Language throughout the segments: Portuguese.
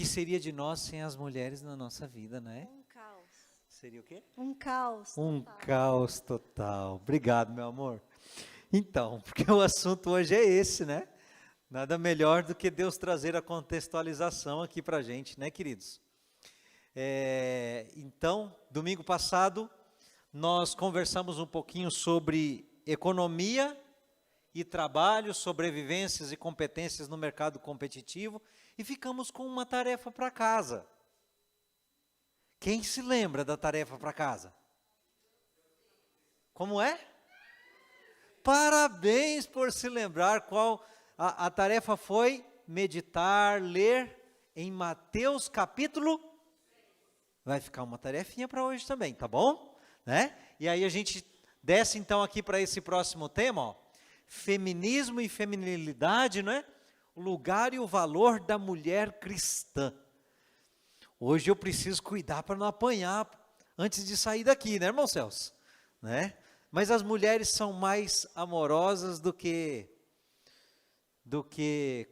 que seria de nós sem as mulheres na nossa vida, né? Um caos. Seria o quê? Um caos. Um total. caos total. Obrigado, meu amor. Então, porque o assunto hoje é esse, né? Nada melhor do que Deus trazer a contextualização aqui para a gente, né, queridos? Então, domingo passado, nós conversamos um pouquinho sobre economia e trabalho, sobrevivências e competências no mercado competitivo e ficamos com uma tarefa para casa. Quem se lembra da tarefa para casa? Como é? Parabéns por se lembrar qual a tarefa foi meditar, ler em Mateus capítulo. Vai ficar uma tarefinha para hoje também, tá bom? Né? E aí a gente desce então aqui para esse próximo tema, ó, feminismo e feminilidade, não é? O lugar e o valor da mulher cristã. Hoje eu preciso cuidar para não apanhar antes de sair daqui, né, irmão Celso? Né? Mas as mulheres são mais amorosas do que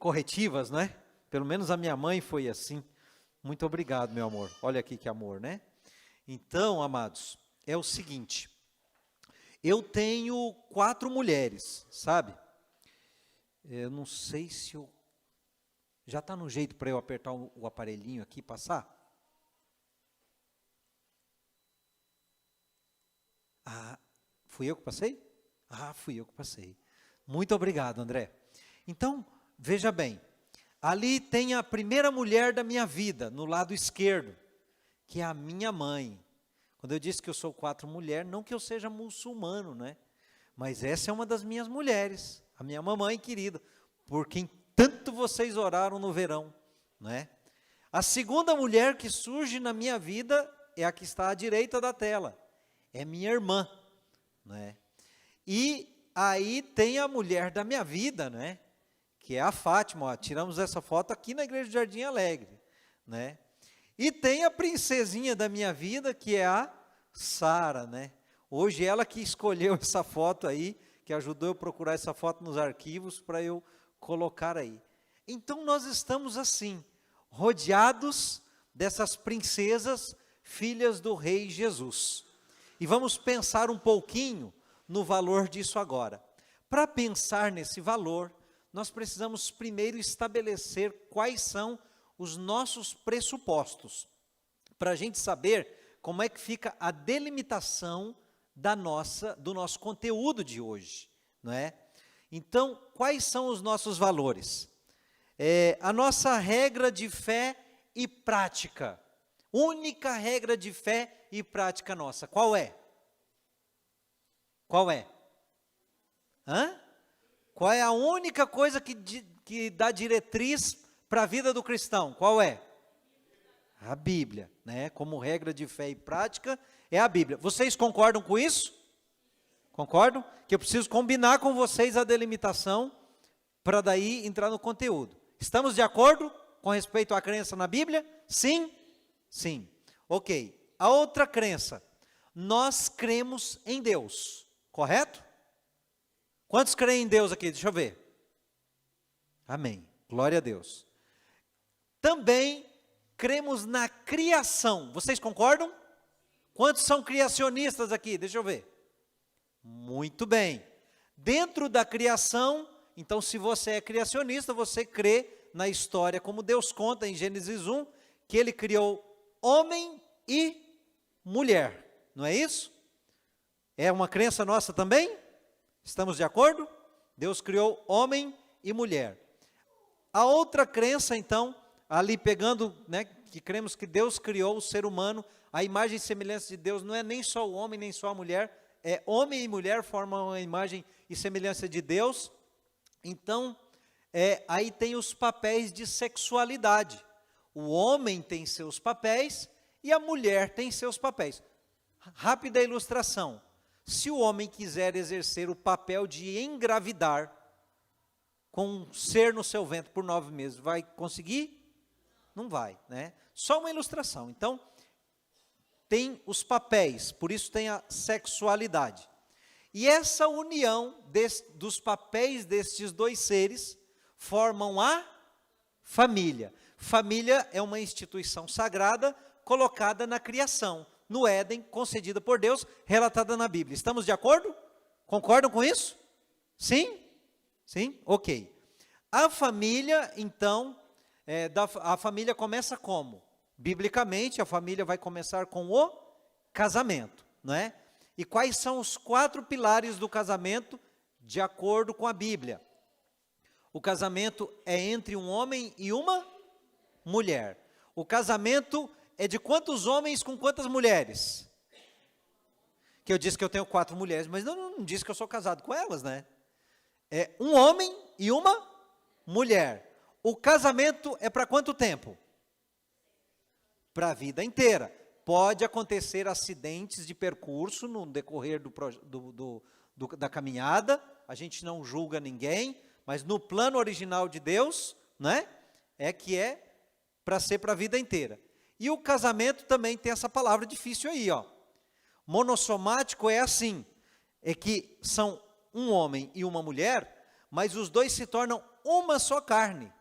corretivas, não é? Pelo menos a minha mãe foi assim. Muito obrigado, meu amor. Olha aqui que amor, né? Então, amados, é o seguinte. Eu tenho 4 mulheres, sabe? Eu não sei se eu... Já está no jeito para eu apertar o aparelhinho aqui e passar? Ah, fui eu que passei? Ah, fui eu que passei. Muito obrigado, André. Então, veja bem. Ali tem a primeira mulher da minha vida, no lado esquerdo, que é a minha mãe. Quando eu disse que eu sou 4 mulheres, não que eu seja muçulmano, né? Mas essa é uma das minhas mulheres, a minha mamãe querida, por quem tanto vocês oraram no verão, né? A segunda mulher que surge na minha vida é a que está à direita da tela, é minha irmã, né? E aí tem a mulher da minha vida, né? Que é a Fátima, ó, tiramos essa foto aqui na igreja de Jardim Alegre, né? E tem a princesinha da minha vida, que é a Sara, né? Hoje ela que escolheu essa foto aí, que ajudou eu a procurar essa foto nos arquivos para eu colocar aí. Então nós estamos assim, rodeados dessas princesas, filhas do rei Jesus. E vamos pensar um pouquinho no valor disso agora. Para pensar nesse valor, nós precisamos primeiro estabelecer quais são os nossos pressupostos, para a gente saber como é que fica a delimitação do nosso conteúdo de hoje, não é? Então, quais são os nossos valores? A nossa regra de fé e prática, única regra de fé e prática nossa, qual é? Qual é? Hã? Qual é a única coisa que dá diretriz para a vida do cristão? Qual é? A Bíblia, né? Como regra de fé e prática, é a Bíblia. Vocês concordam com isso? Concordam? Que eu preciso combinar com vocês a delimitação para daí entrar no conteúdo. Estamos de acordo com respeito à crença na Bíblia? Sim? Sim. Ok. A outra crença, nós cremos em Deus, correto? Quantos creem em Deus aqui? Deixa eu ver. Amém. Glória a Deus. Também cremos na criação. Vocês concordam? Quantos são criacionistas aqui? Deixa eu ver. Muito bem. Dentro da criação, então se você é criacionista, você crê na história como Deus conta em Gênesis 1, que Ele criou homem e mulher. Não é isso? É uma crença nossa também? Estamos de acordo? Deus criou homem e mulher. A outra crença, então, ali pegando, né, que cremos que Deus criou o ser humano, a imagem e semelhança de Deus não é nem só o homem, nem só a mulher, é homem e mulher formam a imagem e semelhança de Deus. Então, aí tem os papéis de sexualidade. O homem tem seus papéis e a mulher tem seus papéis. Rápida ilustração. Se o homem quiser exercer o papel de engravidar com um ser no seu ventre por 9 meses, vai conseguir? Não vai, né? Só uma ilustração. Então, tem os papéis, por isso tem a sexualidade. E essa união dos papéis destes dois seres formam a família. Família é uma instituição sagrada colocada na criação, no Éden, concedida por Deus, relatada na Bíblia. Estamos de acordo? Concordam com isso? Sim? Sim? Ok. A família, então, a família começa como? Biblicamente, a família vai começar com o casamento, não é? E quais são os 4 pilares do casamento, de acordo com a Bíblia? O casamento é entre um homem e uma mulher. O casamento é de quantos homens com quantas mulheres? Que eu disse que eu tenho 4 mulheres, mas não disse que eu sou casado com elas, né? É um homem e uma mulher. O casamento é para quanto tempo? Para a vida inteira. Pode acontecer acidentes de percurso no decorrer da caminhada, a gente não julga ninguém, mas no plano original de Deus, né, é para ser para a vida inteira. E o casamento também tem essa palavra difícil aí, ó. Monossomático é assim, é que são um homem e uma mulher, mas os dois se tornam uma só carne.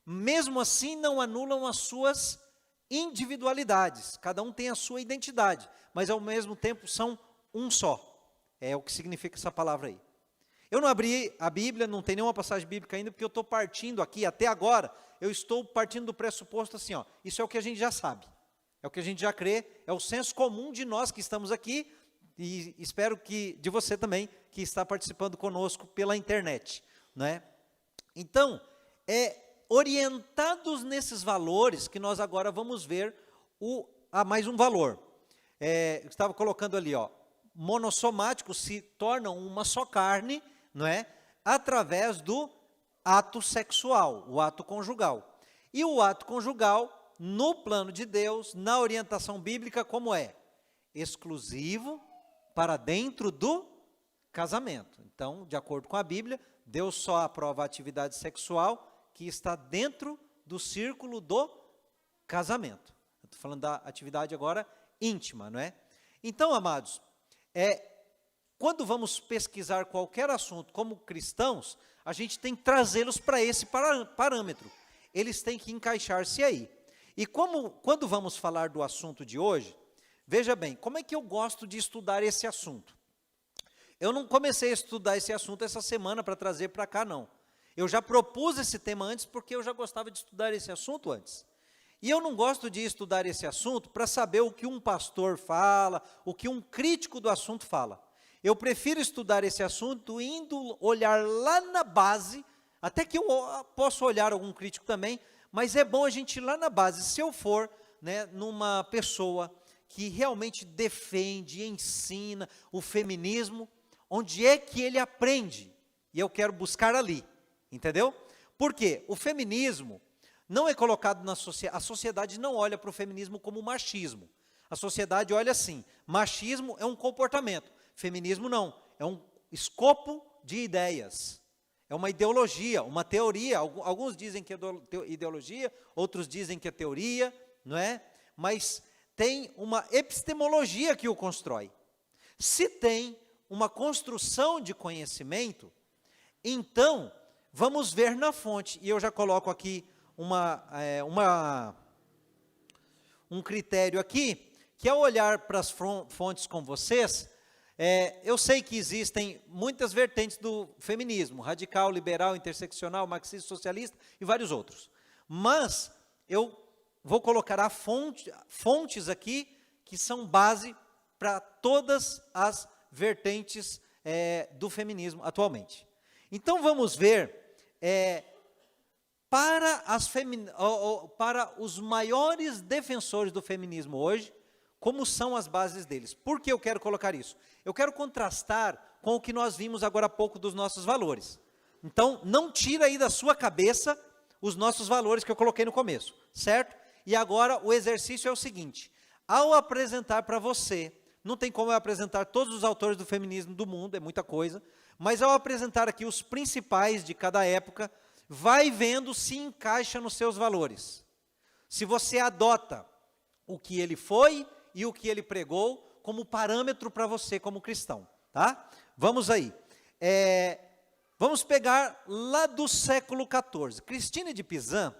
Mesmo assim, não anulam as suas individualidades. Cada um tem a sua identidade, mas ao mesmo tempo são um só. É o que significa essa palavra aí. Eu não abri a Bíblia, não tem nenhuma passagem bíblica ainda, porque eu estou partindo aqui, até agora, eu estou partindo do pressuposto assim, ó, isso é o que a gente já sabe, é o que a gente já crê, é o senso comum de nós que estamos aqui, e espero que de você também, que está participando conosco pela internet, né? Então, orientados nesses valores, que nós agora vamos ver mais um valor. Eu estava colocando ali, ó, monossomáticos se tornam uma só carne, não é? Através do ato sexual, o ato conjugal. E o ato conjugal, no plano de Deus, na orientação bíblica, como é? Exclusivo para dentro do casamento. Então, de acordo com a Bíblia, Deus só aprova a atividade sexual que está dentro do círculo do casamento. Estou falando da atividade agora íntima, não é? Então, amados, quando vamos pesquisar qualquer assunto como cristãos, a gente tem que trazê-los para esse parâmetro. Eles têm que encaixar-se aí. E quando vamos falar do assunto de hoje, veja bem, como é que eu gosto de estudar esse assunto? Eu não comecei a estudar esse assunto essa semana para trazer para cá, não. Eu já propus esse tema antes porque eu já gostava de estudar esse assunto antes. E eu não gosto de estudar esse assunto para saber o que um pastor fala, o que um crítico do assunto fala. Eu prefiro estudar esse assunto indo olhar lá na base, até que eu posso olhar algum crítico também, mas é bom a gente ir lá na base. Se eu for, né, numa pessoa que realmente defende, ensina o feminismo, onde é que ele aprende? E eu quero buscar ali, entendeu? Por quê? O feminismo não é colocado na sociedade, a sociedade não olha para o feminismo como machismo. A sociedade olha assim, machismo é um comportamento, feminismo não, é um escopo de ideias, é uma ideologia, uma teoria, alguns dizem que é ideologia, outros dizem que é teoria, não é? Mas tem uma epistemologia que o constrói. Se tem uma construção de conhecimento, então vamos ver na fonte, e eu já coloco aqui um critério aqui, que ao olhar para as fontes com vocês, eu sei que existem muitas vertentes do feminismo, radical, liberal, interseccional, marxista, socialista e vários outros. Mas eu vou colocar fontes aqui que são base para todas as vertentes do feminismo atualmente. Então vamos ver para os maiores defensores do feminismo hoje, como são as bases deles. Por que eu quero colocar isso? Eu quero contrastar com o que nós vimos agora há pouco dos nossos valores. Então, não tira aí da sua cabeça os nossos valores que eu coloquei no começo, certo? E agora o exercício é o seguinte, ao apresentar para você, não tem como eu apresentar todos os autores do feminismo do mundo, é muita coisa, mas ao apresentar aqui os principais de cada época, vai vendo se encaixa nos seus valores. Se você adota o que ele foi e o que ele pregou como parâmetro para você como cristão, tá? Vamos aí. Vamos pegar lá do século XIV. Christine de Pizan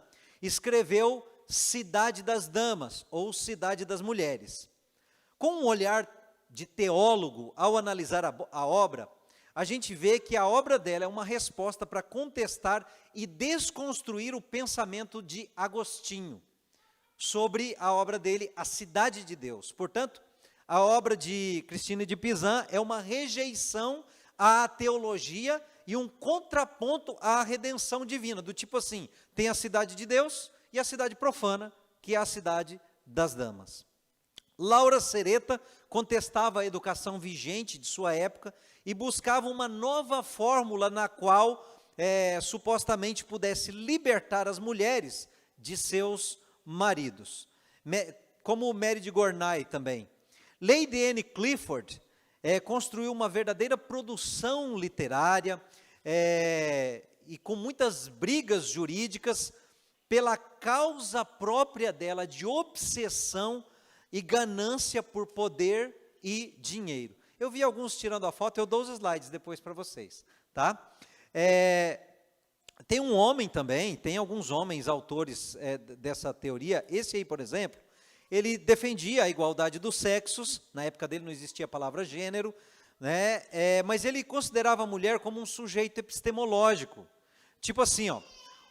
escreveu Cidade das Damas, ou Cidade das Mulheres. Com um olhar de teólogo, ao analisar a obra, a gente vê que a obra dela é uma resposta para contestar e desconstruir o pensamento de Agostinho sobre a obra dele, A Cidade de Deus. Portanto, a obra de Cristina de Pizan é uma rejeição à teologia e um contraponto à redenção divina, do tipo assim, tem a cidade de Deus e a cidade profana, que é a cidade das damas. Laura Sereta contestava a educação vigente de sua época e buscava uma nova fórmula na qual supostamente pudesse libertar as mulheres de seus maridos, como Mary de Gournay também. Lady Anne Clifford construiu uma verdadeira produção literária e com muitas brigas jurídicas pela causa própria dela de obsessão e ganância por poder e dinheiro. Eu vi alguns tirando a foto, eu dou os slides depois para vocês, tá? Tem um homem também, tem alguns homens autores dessa teoria. Esse aí, por exemplo, ele defendia a igualdade dos sexos. Na época dele não existia a palavra gênero, né? Mas ele considerava a mulher como um sujeito epistemológico. Tipo assim, ó,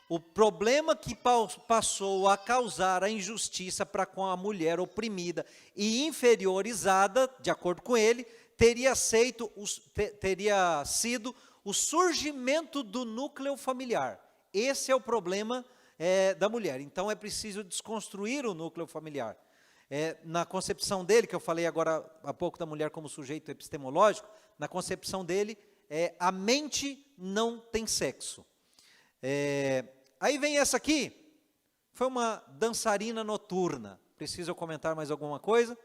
o problema que passou a causar a injustiça para com a mulher oprimida e inferiorizada, de acordo com ele, teria sido o surgimento do núcleo familiar. Esse é o problema da mulher. Então é preciso desconstruir o núcleo familiar. Na concepção dele, que eu falei agora há pouco da mulher como sujeito epistemológico, na concepção dele, a mente não tem sexo. Aí vem essa aqui, foi uma dançarina noturna. Preciso eu comentar mais alguma coisa?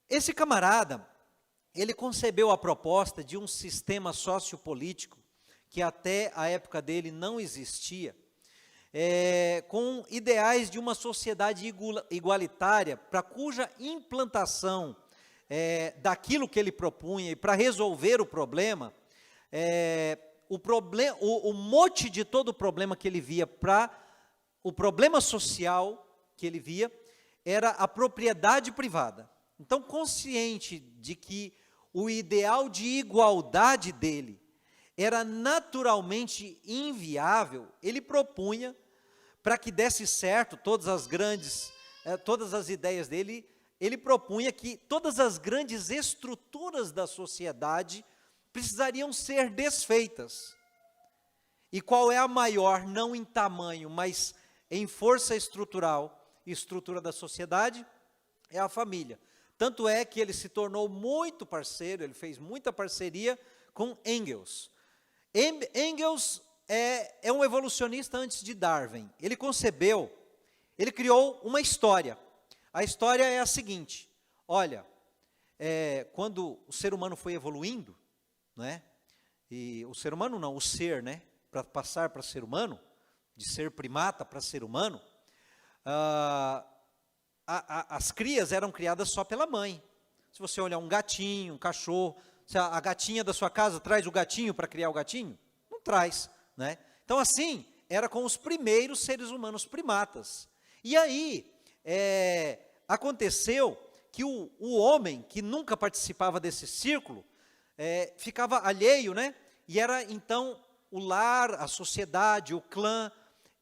Esse camarada, ele concebeu a proposta de um sistema sociopolítico que até a época dele não existia, com ideais de uma sociedade igualitária, para cuja implantação daquilo que ele propunha e para resolver o problema, o mote de todo o problema que ele via, o problema social que ele via, era a propriedade privada. Então, consciente de que o ideal de igualdade dele era naturalmente inviável, ele propunha, para que desse certo todas as ideias dele, ele propunha que todas as grandes estruturas da sociedade precisariam ser desfeitas. E qual é a maior, não em tamanho, mas em força estrutural e estrutura da sociedade? É a família. Tanto é que ele se tornou muito parceiro, ele fez muita parceria com Engels. Engels é um evolucionista antes de Darwin. Ele criou uma história. A história é a seguinte: olha, quando o ser humano foi evoluindo, né? E o ser humano não, o ser, né? Para passar para ser humano, de ser primata para ser humano, as crias eram criadas só pela mãe. Se você olhar um gatinho, um cachorro, se a gatinha da sua casa traz o gatinho para criar o gatinho? Não traz, né? Então assim, era com os primeiros seres humanos primatas. E aí, aconteceu que o homem, que nunca participava desse círculo, ficava alheio, né? E era então o lar, a sociedade, o clã,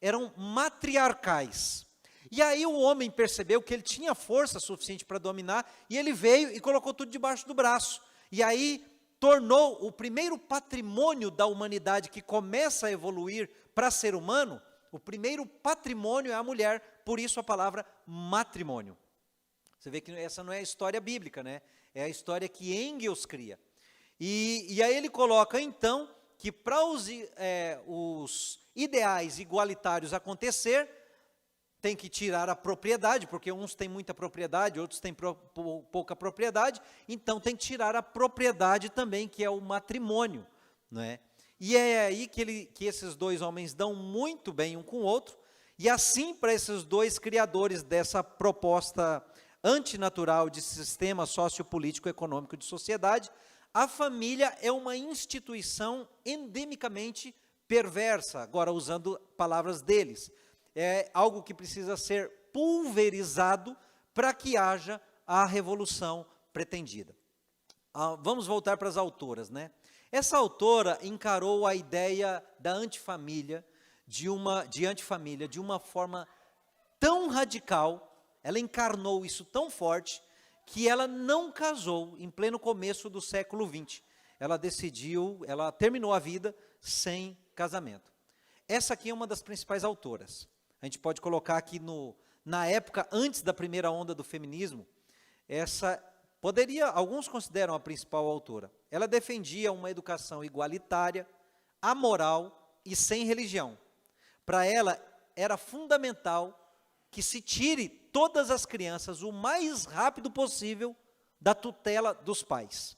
eram matriarcais. E aí o homem percebeu que ele tinha força suficiente para dominar, e ele veio e colocou tudo debaixo do braço. E aí tornou o primeiro patrimônio da humanidade que começa a evoluir para ser humano, o primeiro patrimônio é a mulher, por isso a palavra matrimônio. Você vê que essa não é a história bíblica, né? É a história que Engels cria. E aí ele coloca então que para os ideais igualitários acontecer, tem que tirar a propriedade, porque uns têm muita propriedade, outros têm pouca propriedade, então tem que tirar a propriedade também, que é o matrimônio, não é? E é aí que esses dois homens dão muito bem um com o outro, e assim para esses dois criadores dessa proposta antinatural de sistema sociopolítico econômico de sociedade, a família é uma instituição endemicamente perversa, agora usando palavras deles. é algo que precisa ser pulverizado para que haja a revolução pretendida. Vamos voltar para as autoras, né? Essa autora encarou a ideia da antifamília, de uma forma tão radical, ela encarnou isso tão forte, que ela não casou em pleno começo do século XX. Ela terminou a vida sem casamento. Essa aqui é uma das principais autoras. A gente pode colocar aqui na época, antes da primeira onda do feminismo, alguns consideram a principal autora. Ela defendia uma educação igualitária, amoral e sem religião. Para ela, era fundamental que se tire todas as crianças o mais rápido possível da tutela dos pais.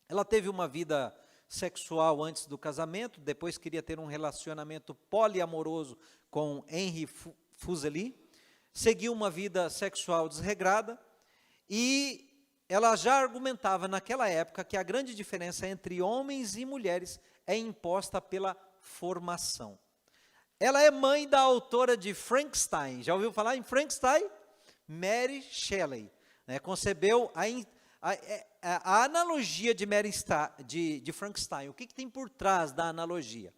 Ela teve uma vida sexual antes do casamento, depois queria ter um relacionamento poliamoroso com Henry Fuseli, seguiu uma vida sexual desregrada e ela já argumentava naquela época que a grande diferença entre homens e mulheres é imposta pela formação. Ela é mãe da autora de Frankenstein. Já ouviu falar em Frankenstein? Mary Shelley. Né? Concebeu a analogia de Frankenstein. O que tem por trás da analogia?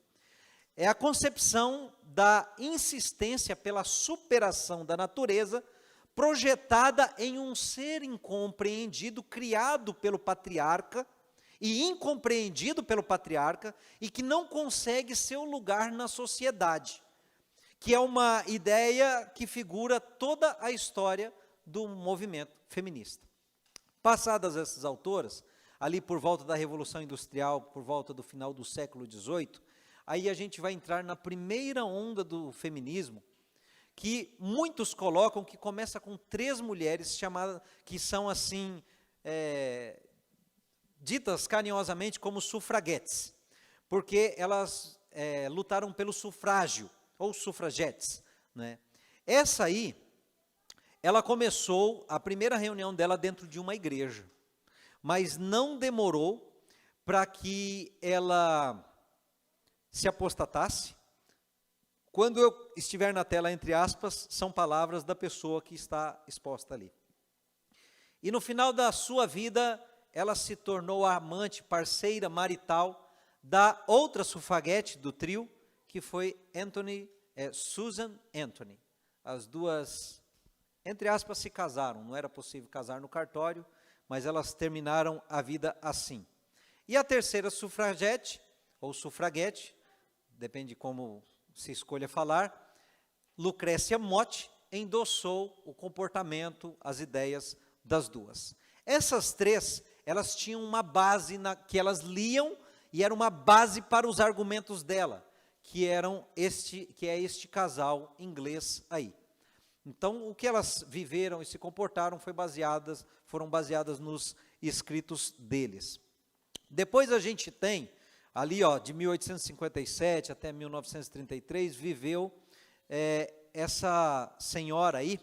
É a concepção da insistência pela superação da natureza, projetada em um ser incompreendido, criado pelo patriarca, e incompreendido pelo patriarca, e que não consegue seu lugar na sociedade, que é uma ideia que figura toda a história do movimento feminista. Passadas essas autoras, ali por volta da Revolução Industrial, por volta do final do século XVIII, aí a gente vai entrar na primeira onda do feminismo, que muitos colocam que começa com 3 mulheres, que são assim, ditas carinhosamente como sufraguetes, porque elas lutaram pelo sufrágio, ou sufragetes. Né? Essa aí, ela começou, a primeira reunião dela dentro de uma igreja, mas não demorou para que ela se apostatasse. Quando eu estiver na tela, entre aspas, são palavras da pessoa que está exposta ali. E no final da sua vida, ela se tornou a amante, parceira marital da outra sufraguete do trio, que foi Susan Anthony. As duas, entre aspas, se casaram. Não era possível casar no cartório, mas elas terminaram a vida assim. E a terceira sufragete, ou sufraguete, depende de como se escolha falar, Lucrécia Mott, endossou o comportamento, as ideias das duas. Essas 3, elas tinham uma base que elas liam, e era uma base para os argumentos dela, que é este casal inglês aí. Então, o que elas viveram e se comportaram foram baseadas nos escritos deles. Depois a gente tem, ali de 1857 até 1933, viveu essa senhora aí.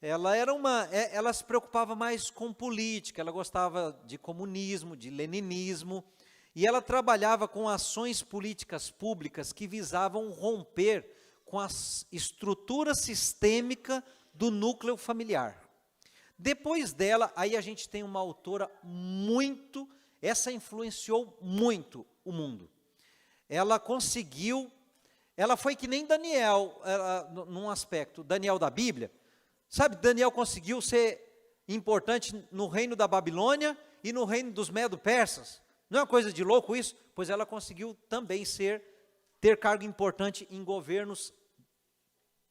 Ela se preocupava mais com política, ela gostava de comunismo, de leninismo, e ela trabalhava com ações políticas públicas que visavam romper com a estrutura sistêmica do núcleo familiar. Depois dela, aí a gente tem uma autora essa influenciou muito o mundo. Ela foi que nem Daniel, num aspecto, Daniel da Bíblia. Sabe, Daniel conseguiu ser importante no reino da Babilônia e no reino dos Medo-Persas. Não é uma coisa de louco isso? Pois ela conseguiu também ter cargo importante em governos,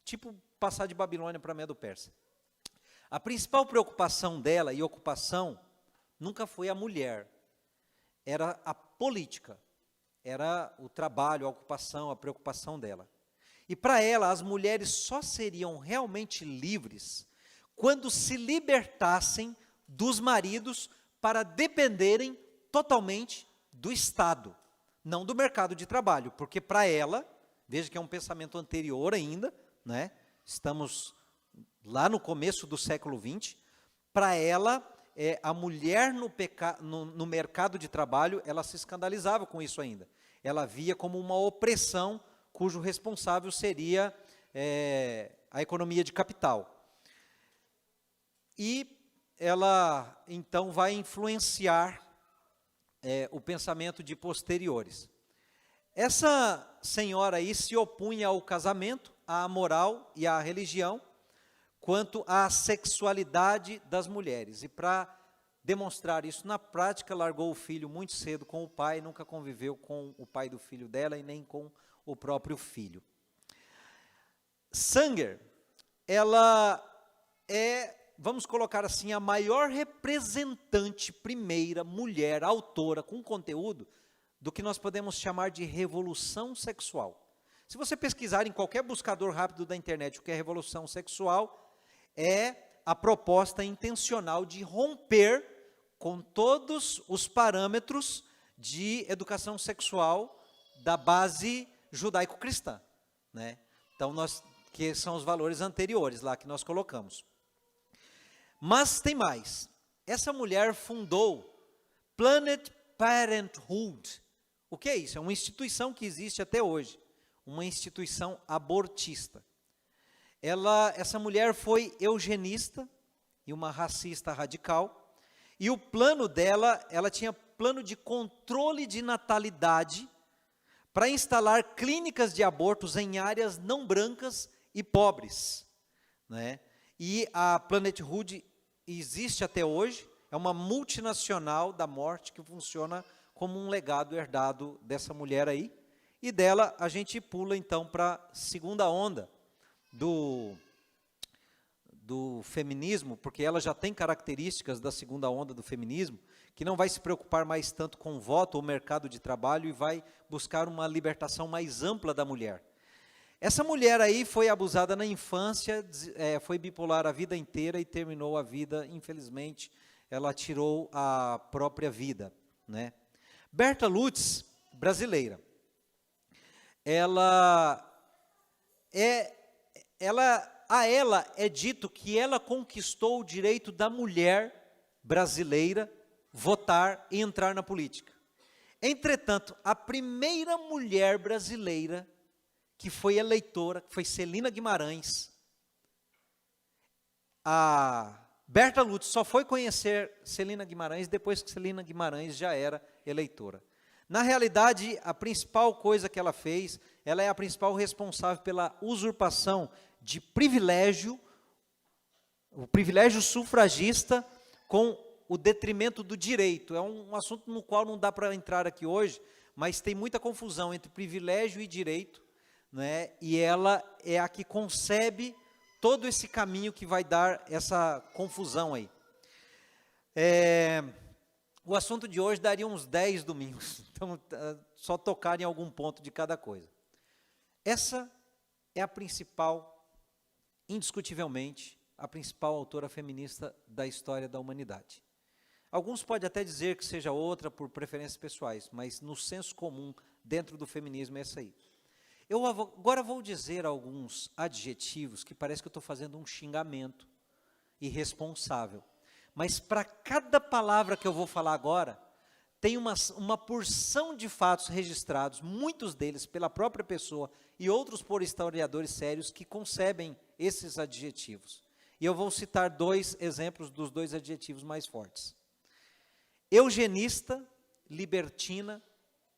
tipo passar de Babilônia para Medo-Persa. A principal preocupação dela e ocupação nunca foi a mulher, era a política, era o trabalho, a ocupação, a preocupação dela. E para ela, as mulheres só seriam realmente livres quando se libertassem dos maridos para dependerem totalmente do Estado, não do mercado de trabalho, porque para ela, veja que é um pensamento anterior ainda, né? Estamos lá no começo do século XX, para ela, a mulher no mercado de trabalho, ela se escandalizava com isso ainda. Ela via como uma opressão cujo responsável seria a economia de capital. E ela, então, vai influenciar o pensamento de posteriores. Essa senhora aí se opunha ao casamento, à moral e à religião, quanto à sexualidade das mulheres. E para demonstrar isso na prática, largou o filho muito cedo com o pai, nunca conviveu com o pai do filho dela e nem com o próprio filho. Sanger, ela vamos colocar assim, a maior representante, primeira mulher autora com conteúdo do que nós podemos chamar de revolução sexual. Se você pesquisar em qualquer buscador rápido da internet o que é revolução sexual, é a proposta intencional de romper com todos os parâmetros de educação sexual da base judaico-cristã, né? Então, que são os valores anteriores lá que nós colocamos. Mas tem mais. Essa mulher fundou Planned Parenthood. O que é isso? É uma instituição que existe até hoje, uma instituição abortista. Essa mulher foi eugenista e uma racista radical, e o plano dela, ela tinha plano de controle de natalidade para instalar clínicas de abortos em áreas não brancas e pobres, né? E a Planned Parenthood existe até hoje, é uma multinacional da morte que funciona como um legado herdado dessa mulher aí, e dela a gente pula então para a segunda onda do feminismo, porque ela já tem características da segunda onda do feminismo, que não vai se preocupar mais tanto com o voto ou mercado de trabalho e vai buscar uma libertação mais ampla da mulher. Essa mulher aí foi abusada na infância, foi bipolar a vida inteira e terminou a vida, infelizmente, ela tirou a própria vida, né? Berta Lutz, brasileira, a ela é dito que ela conquistou o direito da mulher brasileira votar e entrar na política. Entretanto, a primeira mulher brasileira que foi eleitora, que foi Celina Guimarães. A Berta Lutz só foi conhecer Celina Guimarães depois que Celina Guimarães já era eleitora. Na realidade, a principal coisa que ela fez, ela é a principal responsável pela usurpação de privilégio, o privilégio sufragista com o detrimento do direito. É um assunto no qual não dá para entrar aqui hoje, mas tem muita confusão entre privilégio e direito, né? E ela é a que concebe todo esse caminho que vai dar essa confusão aí. O assunto de hoje daria uns 10 domingos, então só tocar em algum ponto de cada coisa. Essa é a principal, indiscutivelmente, a principal autora feminista da história da humanidade. Alguns podem até dizer que seja outra por preferências pessoais, mas no senso comum, dentro do feminismo, é essa aí. Eu agora vou dizer alguns adjetivos que parece que eu estou fazendo um xingamento irresponsável. Mas para cada palavra que eu vou falar agora, tem uma porção de fatos registrados, muitos deles pela própria pessoa e outros por historiadores sérios que concebem esses adjetivos. E eu vou citar 2 exemplos dos 2 adjetivos mais fortes. Eugenista, libertina,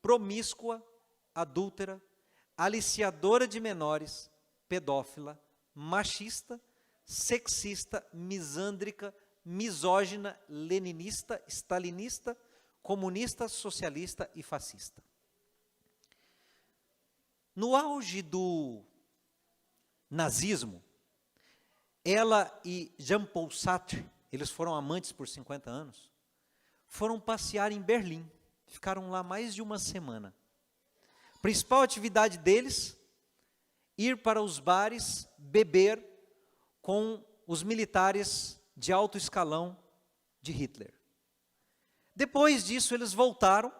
promíscua, adúltera, aliciadora de menores, pedófila, machista, sexista, misândrica, misógina, leninista, stalinista, comunista, socialista e fascista. No auge do nazismo, ela e Jean-Paul Sartre, eles foram amantes por 50 anos, foram passear em Berlim, ficaram lá mais de uma semana. A principal atividade deles, ir para os bares, beber com os militares de alto escalão de Hitler. Depois disso, eles voltaram,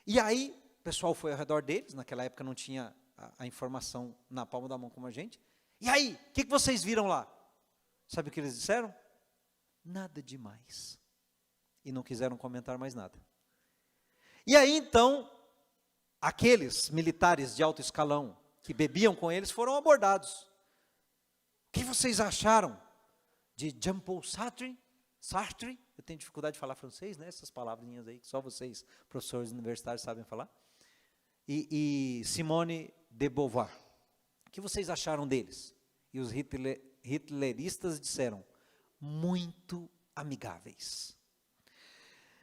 e aí, o pessoal foi ao redor deles, naquela época não tinha a informação na palma da mão como a gente. E aí, o que vocês viram lá? Sabe o que eles disseram? Nada demais. E não quiseram comentar mais nada. E aí, então, aqueles militares de alto escalão que bebiam com eles foram abordados. que vocês acharam de Jean-Paul Sartre? Sartre, eu tenho dificuldade de falar francês, né? Essas palavrinhas aí que só vocês, professores universitários, sabem falar. E Simone de Beauvoir. O que vocês acharam deles? E os hitleristas disseram, muito amigáveis.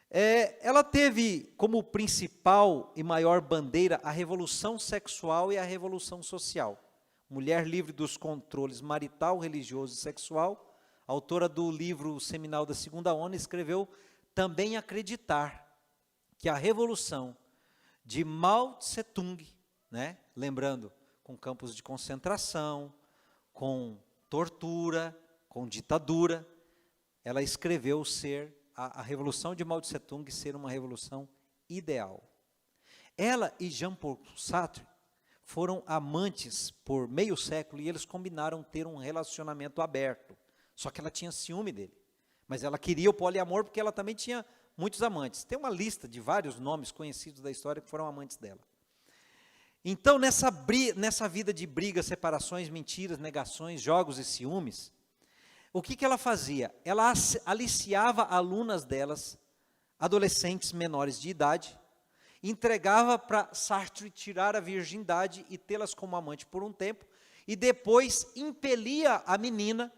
Ela teve como principal e maior bandeira a revolução sexual e a revolução social. Mulher livre dos controles marital, religioso e sexual, autora do livro seminal da Segunda Onda, escreveu também acreditar que a revolução de Mao Tse-tung, né, lembrando, com campos de concentração, com tortura, com ditadura, ela escreveu ser a revolução de Mao Tse-tung ser uma revolução ideal. Ela e Jean-Paul Sartre foram amantes por meio século e eles combinaram ter um relacionamento aberto. Só que ela tinha ciúme dele. Mas ela queria o poliamor porque ela também tinha muitos amantes. Tem uma lista de vários nomes conhecidos da história que foram amantes dela. Então, nessa vida de brigas, separações, mentiras, negações, jogos e ciúmes, o que ela fazia? Ela aliciava alunas delas, adolescentes menores de idade, entregava para Sartre tirar a virgindade e tê-las como amante por um tempo, e depois impelia a menina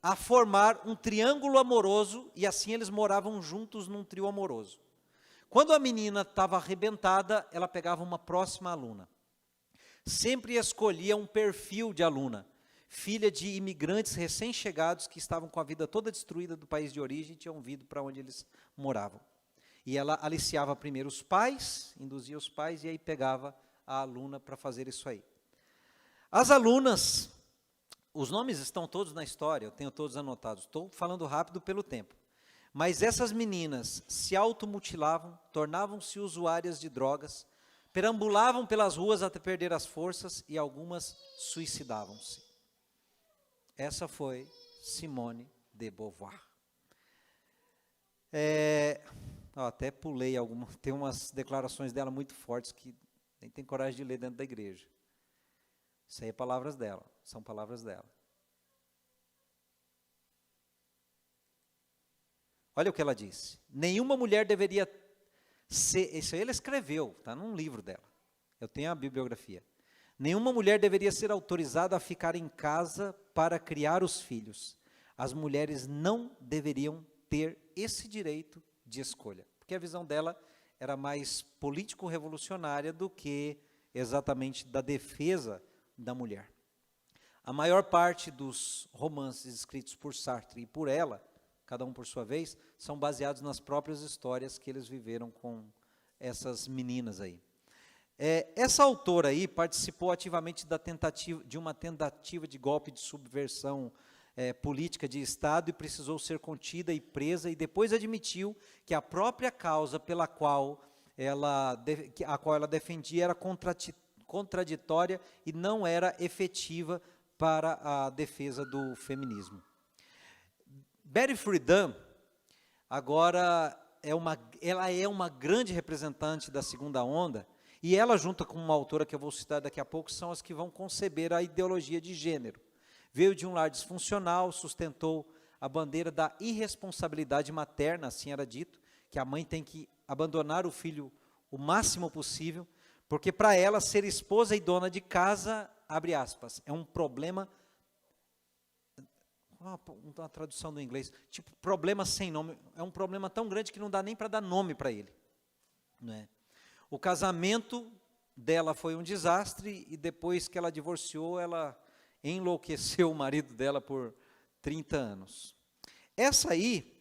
a formar um triângulo amoroso, e assim eles moravam juntos num trio amoroso. Quando a menina estava arrebentada, ela pegava uma próxima aluna. Sempre escolhia um perfil de aluna, filha de imigrantes recém-chegados que estavam com a vida toda destruída do país de origem e tinham vindo para onde eles moravam. E ela aliciava primeiro os pais, induzia os pais e aí pegava a aluna para fazer isso aí. As alunas, os nomes estão todos na história, eu tenho todos anotados, estou falando rápido pelo tempo. Mas essas meninas se automutilavam, tornavam-se usuárias de drogas, perambulavam pelas ruas até perder as forças e algumas suicidavam-se. Essa foi Simone de Beauvoir. Até pulei algumas, tem umas declarações dela muito fortes que nem tem coragem de ler dentro da igreja. Isso aí é palavras dela, são palavras dela. Olha o que ela disse. Nenhuma mulher deveria ser, isso aí ela escreveu, está num livro dela. Eu tenho a bibliografia. Nenhuma mulher deveria ser autorizada a ficar em casa para criar os filhos. As mulheres não deveriam ter esse direito de escolha. Porque a visão dela era mais político-revolucionária do que exatamente da defesa da mulher. A maior parte dos romances escritos por Sartre e por ela, cada um por sua vez, são baseados nas próprias histórias que eles viveram com essas meninas aí. Essa autora aí participou ativamente de uma tentativa de golpe de subversão política de Estado e precisou ser contida e presa, e depois admitiu que a própria causa pela qual ela defendia era contraditória e não era efetiva para a defesa do feminismo. Betty Friedan, agora, ela é uma grande representante da segunda onda, e ela, junto com uma autora que eu vou citar daqui a pouco, são as que vão conceber a ideologia de gênero. Veio de um lar disfuncional, sustentou a bandeira da irresponsabilidade materna, assim era dito, que a mãe tem que abandonar o filho o máximo possível, porque para ela ser esposa e dona de casa, abre aspas, é um problema, uma tradução do inglês, tipo problema sem nome, é um problema tão grande que não dá nem para dar nome para ele, não é? O casamento dela foi um desastre e depois que ela divorciou, ela enlouqueceu o marido dela por 30 anos. Essa aí,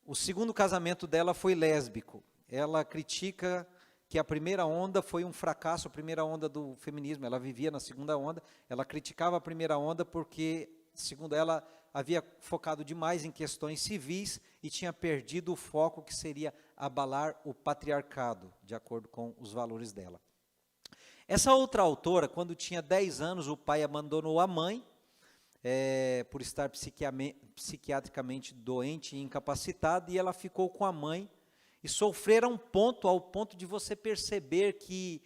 o segundo casamento dela foi lésbico. Ela critica que a primeira onda foi um fracasso, a primeira onda do feminismo. Ela vivia na segunda onda, ela criticava a primeira onda porque, segundo ela, havia focado demais em questões civis e tinha perdido o foco que seria abalar o patriarcado, de acordo com os valores dela. Essa outra autora, quando tinha 10 anos, o pai abandonou a mãe, por estar psiquiatricamente doente e incapacitada, e ela ficou com a mãe, e sofreram ao ponto de você perceber que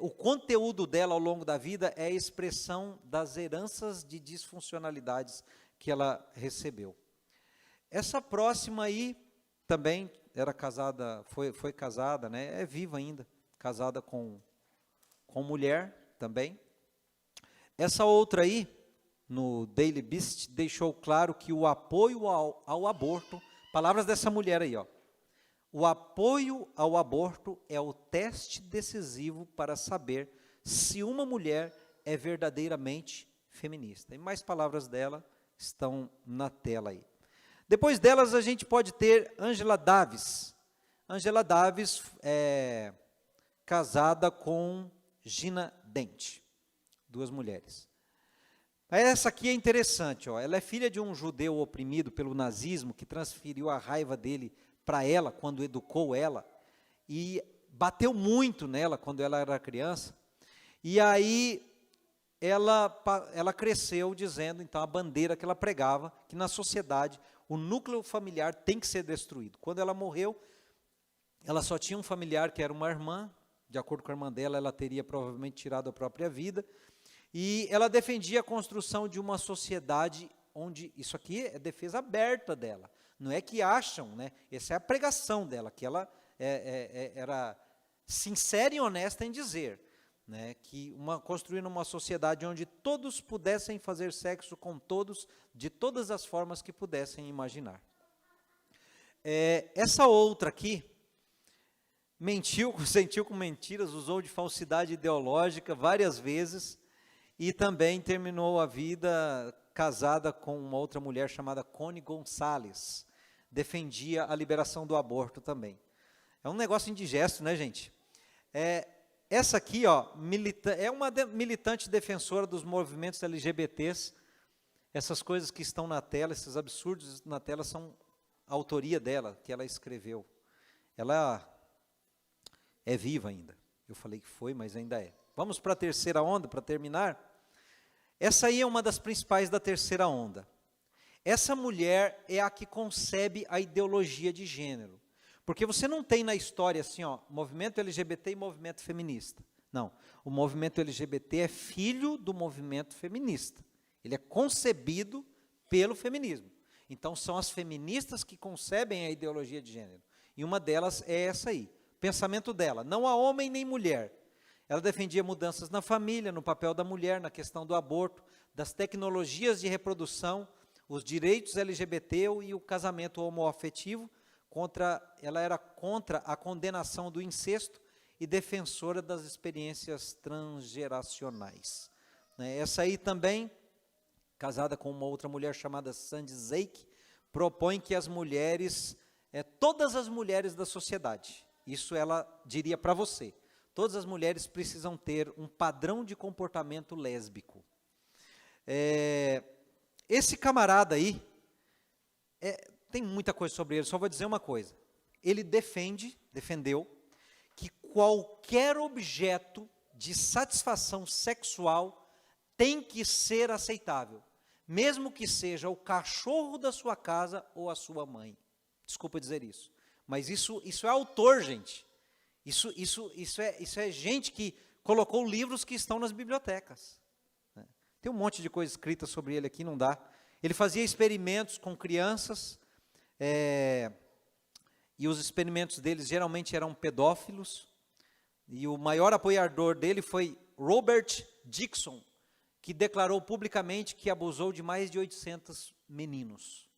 o conteúdo dela ao longo da vida é a expressão das heranças de disfuncionalidades que ela recebeu. Essa próxima aí também era casada, foi casada, né? É viva ainda, casada com mulher também. Essa outra aí, no Daily Beast, deixou claro que o apoio ao aborto, palavras dessa mulher aí, ó. O apoio ao aborto é o teste decisivo para saber se uma mulher é verdadeiramente feminista. E mais palavras dela estão na tela aí. Depois delas, a gente pode ter Angela Davis. Angela Davis é casada com Gina Dent, duas mulheres. Essa aqui é interessante, ó. Ela é filha de um judeu oprimido pelo nazismo, que transferiu a raiva dele para ela quando educou ela, e bateu muito nela quando ela era criança, e aí ela cresceu dizendo, então, a bandeira que ela pregava, que na sociedade o núcleo familiar tem que ser destruído. Quando ela morreu, ela só tinha um familiar que era uma irmã, de acordo com a irmã dela, ela teria provavelmente tirado a própria vida, e ela defendia a construção de uma sociedade onde, isso aqui é defesa aberta dela, não é que acham, né? Essa é a pregação dela, que ela era sincera e honesta em dizer, né, que construir uma sociedade onde todos pudessem fazer sexo com todos, de todas as formas que pudessem imaginar. Essa outra aqui, sentiu com mentiras, usou de falsidade ideológica várias vezes, e também terminou a vida casada com uma outra mulher chamada Connie Gonçalves, defendia a liberação do aborto também. É um negócio indigesto, né, gente? Essa aqui, ó, é uma militante defensora dos movimentos LGBTs. Essas coisas que estão na tela, esses absurdos na tela, são a autoria dela, que ela escreveu. Ela é viva ainda. Eu falei que foi, mas ainda é. Vamos para a terceira onda, para terminar. Essa aí é uma das principais da terceira onda. Essa mulher é a que concebe a ideologia de gênero. Porque você não tem na história assim, ó, movimento LGBT e movimento feminista. Não, o movimento LGBT é filho do movimento feminista. Ele é concebido pelo feminismo. Então, são as feministas que concebem a ideologia de gênero. E uma delas é essa aí. Pensamento dela, não há homem nem mulher. Ela defendia mudanças na família, no papel da mulher, na questão do aborto, das tecnologias de reprodução, os direitos LGBT e o casamento homoafetivo. Ela era contra a condenação do incesto e defensora das experiências transgeracionais. Essa aí também, casada com uma outra mulher chamada Sandy Zeik, propõe que as mulheres, todas as mulheres da sociedade, isso ela diria para você, todas as mulheres precisam ter um padrão de comportamento lésbico. Esse camarada aí, tem muita coisa sobre ele, só vou dizer uma coisa. Ele defendeu, que qualquer objeto de satisfação sexual tem que ser aceitável, mesmo que seja o cachorro da sua casa ou a sua mãe. Desculpa dizer isso, mas isso é autor, gente. Isso é gente que colocou livros que estão nas bibliotecas. Tem um monte de coisa escrita sobre ele aqui, não dá. Ele fazia experimentos com crianças, e os experimentos deles geralmente eram pedófilos, e o maior apoiador dele foi Robert Dixon, que declarou publicamente que abusou de mais de 800 meninos,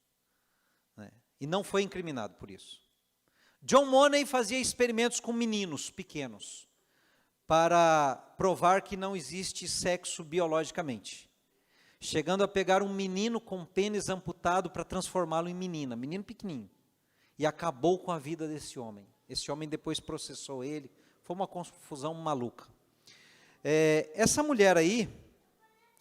e não foi incriminado por isso. John Money fazia experimentos com meninos pequenos, para provar que não existe sexo biologicamente, chegando a pegar um menino com pênis amputado para transformá-lo em menina, menino pequenininho, e acabou com a vida desse homem. Esse homem depois processou ele, foi uma confusão maluca. Essa mulher aí,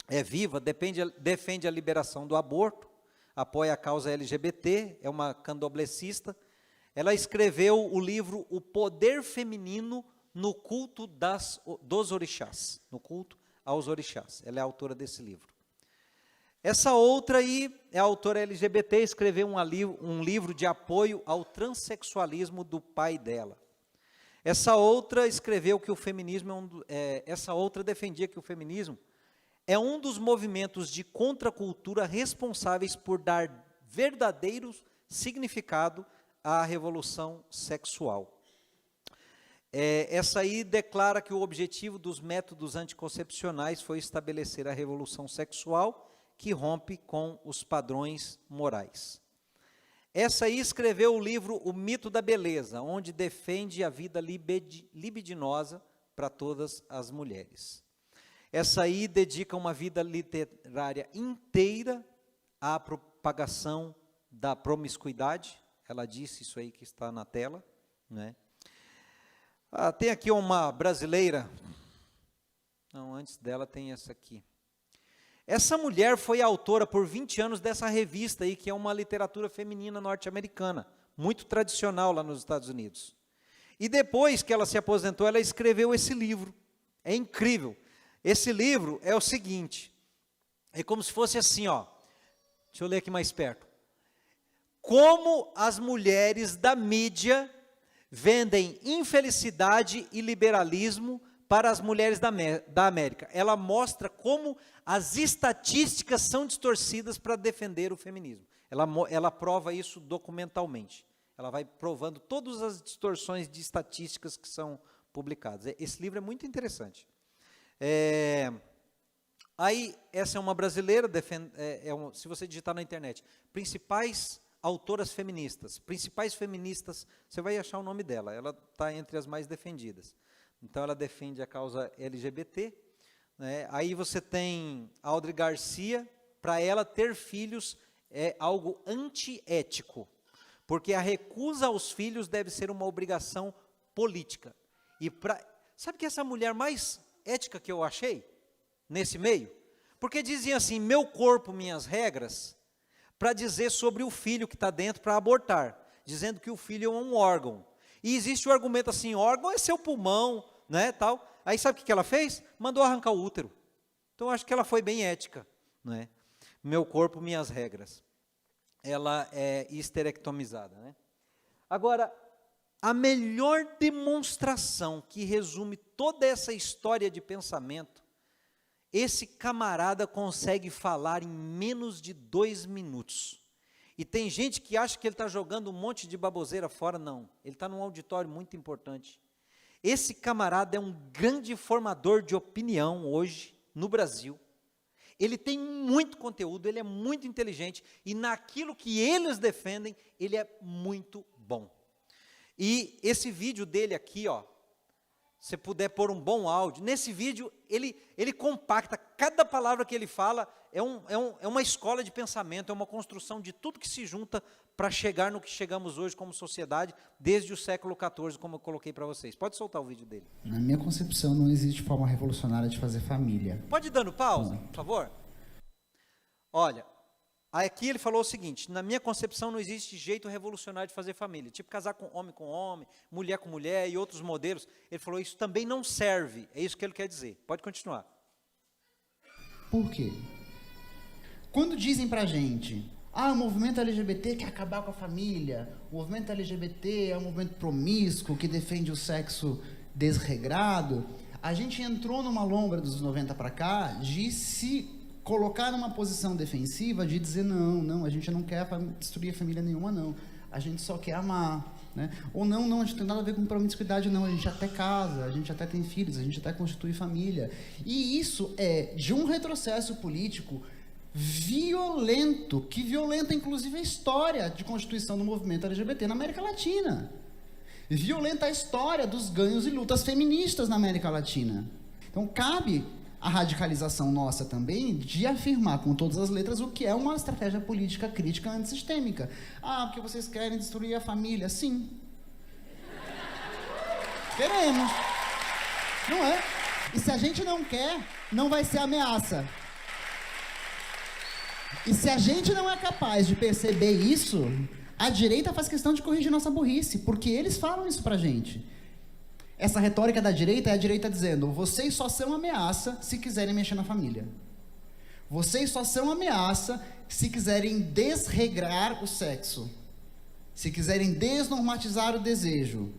é viva, defende a liberação do aborto, apoia a causa LGBT, é uma candomblessista. Ela escreveu o livro O Poder Feminino no Culto dos Orixás, no culto aos orixás. Ela é a autora desse livro. Essa outra aí é a autora LGBT, escreveu um livro de apoio ao transexualismo do pai dela. Essa outra escreveu que o feminismo essa outra defendia que o feminismo é um dos movimentos de contracultura responsáveis por dar verdadeiro significado à revolução sexual. Essa aí declara que o objetivo dos métodos anticoncepcionais foi estabelecer a revolução sexual que rompe com os padrões morais. Essa aí escreveu o livro O Mito da Beleza, onde defende a vida libidinosa para todas as mulheres. Essa aí dedica uma vida literária inteira à propagação da promiscuidade. Ela disse isso aí que está na tela, né? Tem aqui uma brasileira. Não, antes dela tem essa aqui. Essa mulher foi autora por 20 anos dessa revista aí, que é uma literatura feminina norte-americana, muito tradicional lá nos Estados Unidos. E depois que ela se aposentou, ela escreveu esse livro. É incrível. Esse livro é o seguinte, é como se fosse assim, ó. Deixa eu ler aqui mais perto. Como as mulheres da mídia vendem infelicidade e liberalismo para as mulheres da América. Ela mostra como as estatísticas são distorcidas para defender o feminismo. Ela prova isso documentalmente. Ela vai provando todas as distorções de estatísticas que são publicadas. Esse livro é muito interessante. Aí, essa é uma brasileira, se você digitar na internet, principais autoras feministas, você vai achar o nome dela, ela está entre as mais defendidas. Então, ela defende a causa LGBT, né? Aí você tem Audrey Garcia, para ela ter filhos é algo antiético, porque a recusa aos filhos deve ser uma obrigação política. Sabe que essa mulher mais ética que eu achei nesse meio? Porque diziam assim, meu corpo, minhas regras, para dizer sobre o filho que está dentro para abortar, dizendo que o filho é um órgão. E existe o argumento assim, órgão é seu pulmão, né, tal. Aí sabe o que ela fez? Mandou arrancar o útero. Então acho que ela foi bem ética, né? Meu corpo, minhas regras. Ela é histerectomizada, né? Agora, a melhor demonstração que resume toda essa história de pensamento, esse camarada consegue falar em menos de 2 minutos. E tem gente que acha que ele está jogando um monte de baboseira fora, não. Ele está num auditório muito importante. Esse camarada é um grande formador de opinião hoje no Brasil. Ele tem muito conteúdo, ele é muito inteligente, e naquilo que eles defendem, ele é muito bom. E esse vídeo dele aqui, ó, se puder pôr um bom áudio, nesse vídeo ele compacta, cada palavra que ele fala é uma escola de pensamento, é uma construção de tudo que se junta para chegar no que chegamos hoje como sociedade, desde o século XIV, como eu coloquei para vocês. Pode soltar o vídeo dele. Na minha concepção, não existe forma revolucionária de fazer família. Pode ir dando pausa, por favor? Olha, aqui ele falou o seguinte, na minha concepção não existe jeito revolucionário de fazer família, tipo casar com homem, mulher com mulher e outros modelos. Ele falou, isso também não serve, é isso que ele quer dizer. Pode continuar. Por quê? Quando dizem pra gente, o movimento LGBT quer acabar com a família, o movimento LGBT é um movimento promíscuo, que defende o sexo desregrado, a gente entrou numa lombra dos 90 para cá de se colocar numa posição defensiva, de dizer, não, a gente não quer destruir a família nenhuma, não. A gente só quer amar, né? Ou não, a gente não tem nada a ver com promiscuidade, não. A gente até casa, a gente até tem filhos, a gente até constitui família. E isso é de um retrocesso político violento, que violenta inclusive a história de constituição do movimento LGBT na América Latina. Violenta a história dos ganhos e lutas feministas na América Latina. Então cabe a radicalização nossa também de afirmar com todas as letras o que é uma estratégia política crítica antissistêmica. Porque vocês querem destruir a família. Sim. Queremos. Não é? E se a gente não quer, não vai ser ameaça. E se a gente não é capaz de perceber isso, a direita faz questão de corrigir nossa burrice, porque eles falam isso pra gente. Essa retórica da direita é a direita dizendo, vocês só são ameaça se quiserem mexer na família. Vocês só são ameaça se quiserem desregrar o sexo. Se quiserem desnormatizar o desejo.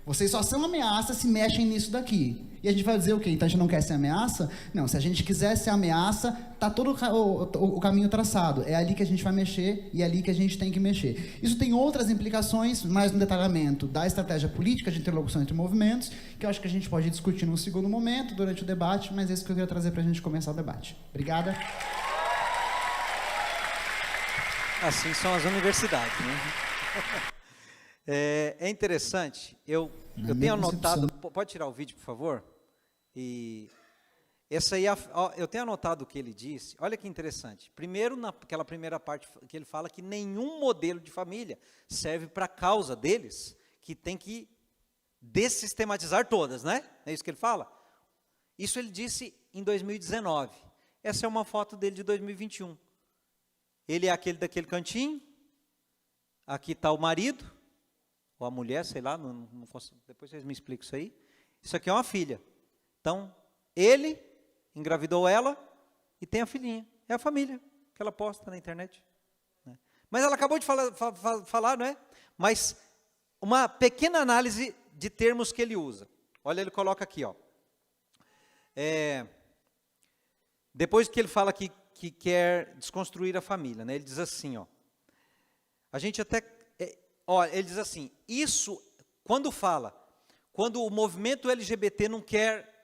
Vocês só são ameaça se mexem nisso daqui. E a gente vai dizer o quê? Então a gente não quer ser ameaça? Não, se a gente quiser ser ameaça, tá todo o caminho traçado. É ali que a gente vai mexer e é ali que a gente tem que mexer. Isso tem outras implicações, mais no detalhamento da estratégia política de interlocução entre movimentos, que eu acho que a gente pode discutir num segundo momento, durante o debate, mas é isso que eu queria trazer para a gente começar o debate. Obrigada. Assim são as universidades, né? É interessante, eu tenho anotado, pode tirar o vídeo, por favor? E essa aí, eu tenho anotado o que ele disse, olha que interessante. Primeiro, naquela primeira parte que ele fala que nenhum modelo de família serve para a causa deles, que tem que dessistematizar todas, né? É isso que ele fala? Isso ele disse em 2019. Essa é uma foto dele de 2021. Ele é aquele daquele cantinho, aqui está o marido, ou a mulher, sei lá, não consigo, depois vocês me explicam isso aí. Isso aqui é uma filha. Então, ele engravidou ela e tem a filhinha. É a família que ela posta na internet. Né? Mas ela acabou de falar, não é? Mas uma pequena análise de termos que ele usa. Olha, ele coloca aqui, ó. Depois que ele fala que quer desconstruir a família, né? Ele diz assim, ó. A gente até... ele diz assim, isso, quando o movimento LGBT não quer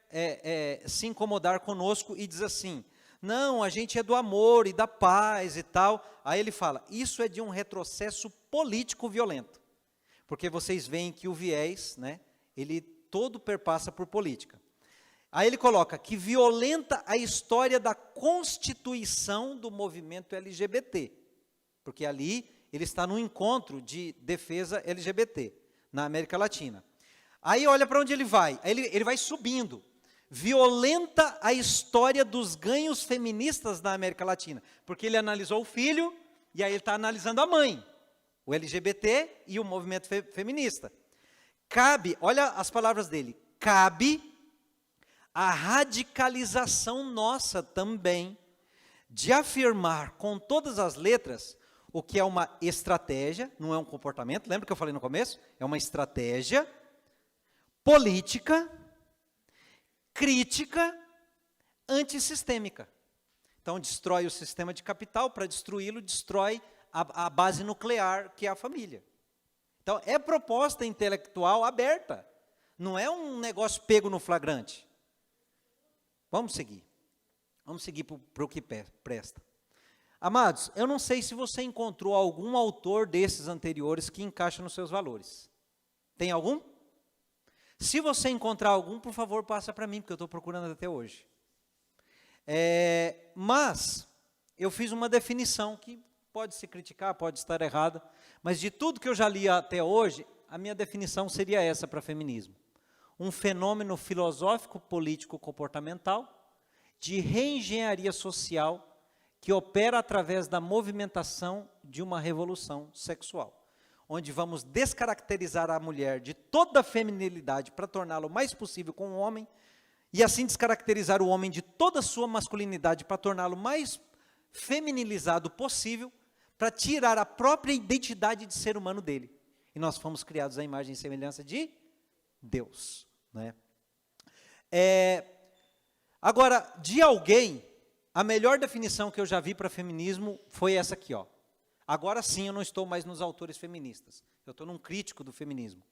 se incomodar conosco e diz assim, não, a gente é do amor e da paz e tal, aí ele fala, isso é de um retrocesso político violento, porque vocês veem que o viés, né, ele todo perpassa por política. Aí ele coloca que violenta a história da constituição do movimento LGBT, porque ali ele está num encontro de defesa LGBT na América Latina. Aí olha para onde ele vai. Ele vai subindo. Violenta a história dos ganhos feministas na América Latina. Porque ele analisou o filho e aí ele está analisando a mãe. O LGBT e o movimento feminista. Cabe, olha as palavras dele. Cabe a radicalização nossa também de afirmar com todas as letras o que é uma estratégia, não é um comportamento, lembra que eu falei no começo? É uma estratégia política, crítica, antissistêmica. Então, destrói o sistema de capital, para destruí-lo, destrói a base nuclear, que é a família. Então, é proposta intelectual aberta, não é um negócio pego no flagrante. Vamos seguir para o que presta. Amados, eu não sei se você encontrou algum autor desses anteriores que encaixa nos seus valores. Tem algum? Se você encontrar algum, por favor, passa para mim, porque eu estou procurando até hoje. Mas, eu fiz uma definição que pode se criticar, pode estar errada, mas de tudo que eu já li até hoje, a minha definição seria essa para feminismo. Um fenômeno filosófico, político, comportamental, de reengenharia social, que opera através da movimentação de uma revolução sexual, onde vamos descaracterizar a mulher de toda a feminilidade para torná-lo o mais possível com o homem, e assim descaracterizar o homem de toda a sua masculinidade para torná-lo mais feminilizado possível, para tirar a própria identidade de ser humano dele. E nós fomos criados à imagem e semelhança de Deus. Né? Agora, de alguém... A melhor definição que eu já vi para feminismo foi essa aqui, ó. Agora sim eu não estou mais nos autores feministas, eu estou num crítico do feminismo.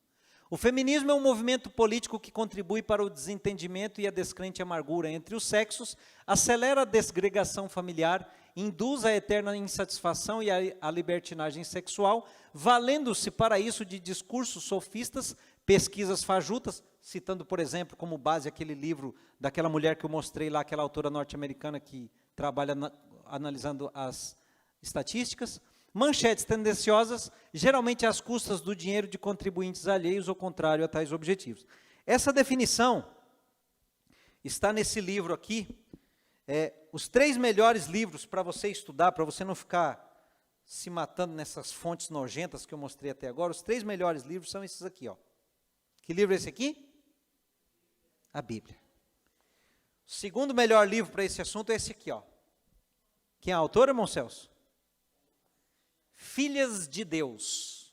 O feminismo é um movimento político que contribui para o desentendimento e a descrente amargura entre os sexos, acelera a desgregação familiar, induz a eterna insatisfação e a libertinagem sexual, valendo-se para isso de discursos sofistas, pesquisas fajutas, citando, por exemplo, como base aquele livro daquela mulher que eu mostrei lá, aquela autora norte-americana que trabalha analisando as estatísticas, manchetes tendenciosas, geralmente às custas do dinheiro de contribuintes alheios ou contrário a tais objetivos. Essa definição está nesse livro aqui, os 3 melhores livros para você estudar, para você não ficar se matando nessas fontes nojentas que eu mostrei até agora, os 3 melhores livros são esses aqui, ó. Que livro é esse aqui? A Bíblia. O segundo melhor livro para esse assunto é esse aqui, ó. Quem é a autora, irmão Celso? Filhas de Deus.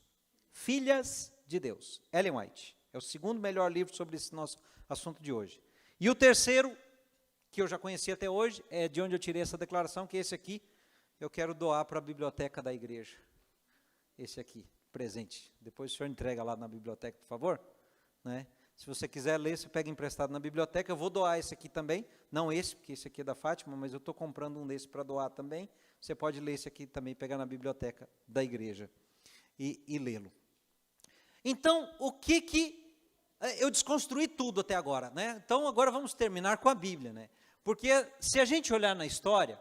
Filhas de Deus. Ellen White. É o segundo melhor livro sobre esse nosso assunto de hoje. E o terceiro, que eu já conheci até hoje, é de onde eu tirei essa declaração, que é esse aqui. Eu quero doar para a biblioteca da igreja. Esse aqui, presente. Depois o senhor entrega lá na biblioteca, por favor. Né? Se você quiser ler, você pega emprestado na biblioteca. Eu vou doar esse aqui também. Não esse, porque esse aqui é da Fátima, mas eu estou comprando um desse para doar também. Você pode ler esse aqui também, pegar na biblioteca da igreja e lê-lo. Então, o que eu desconstruí tudo até agora, né? Então, agora vamos terminar com a Bíblia, né? Porque se a gente olhar na história,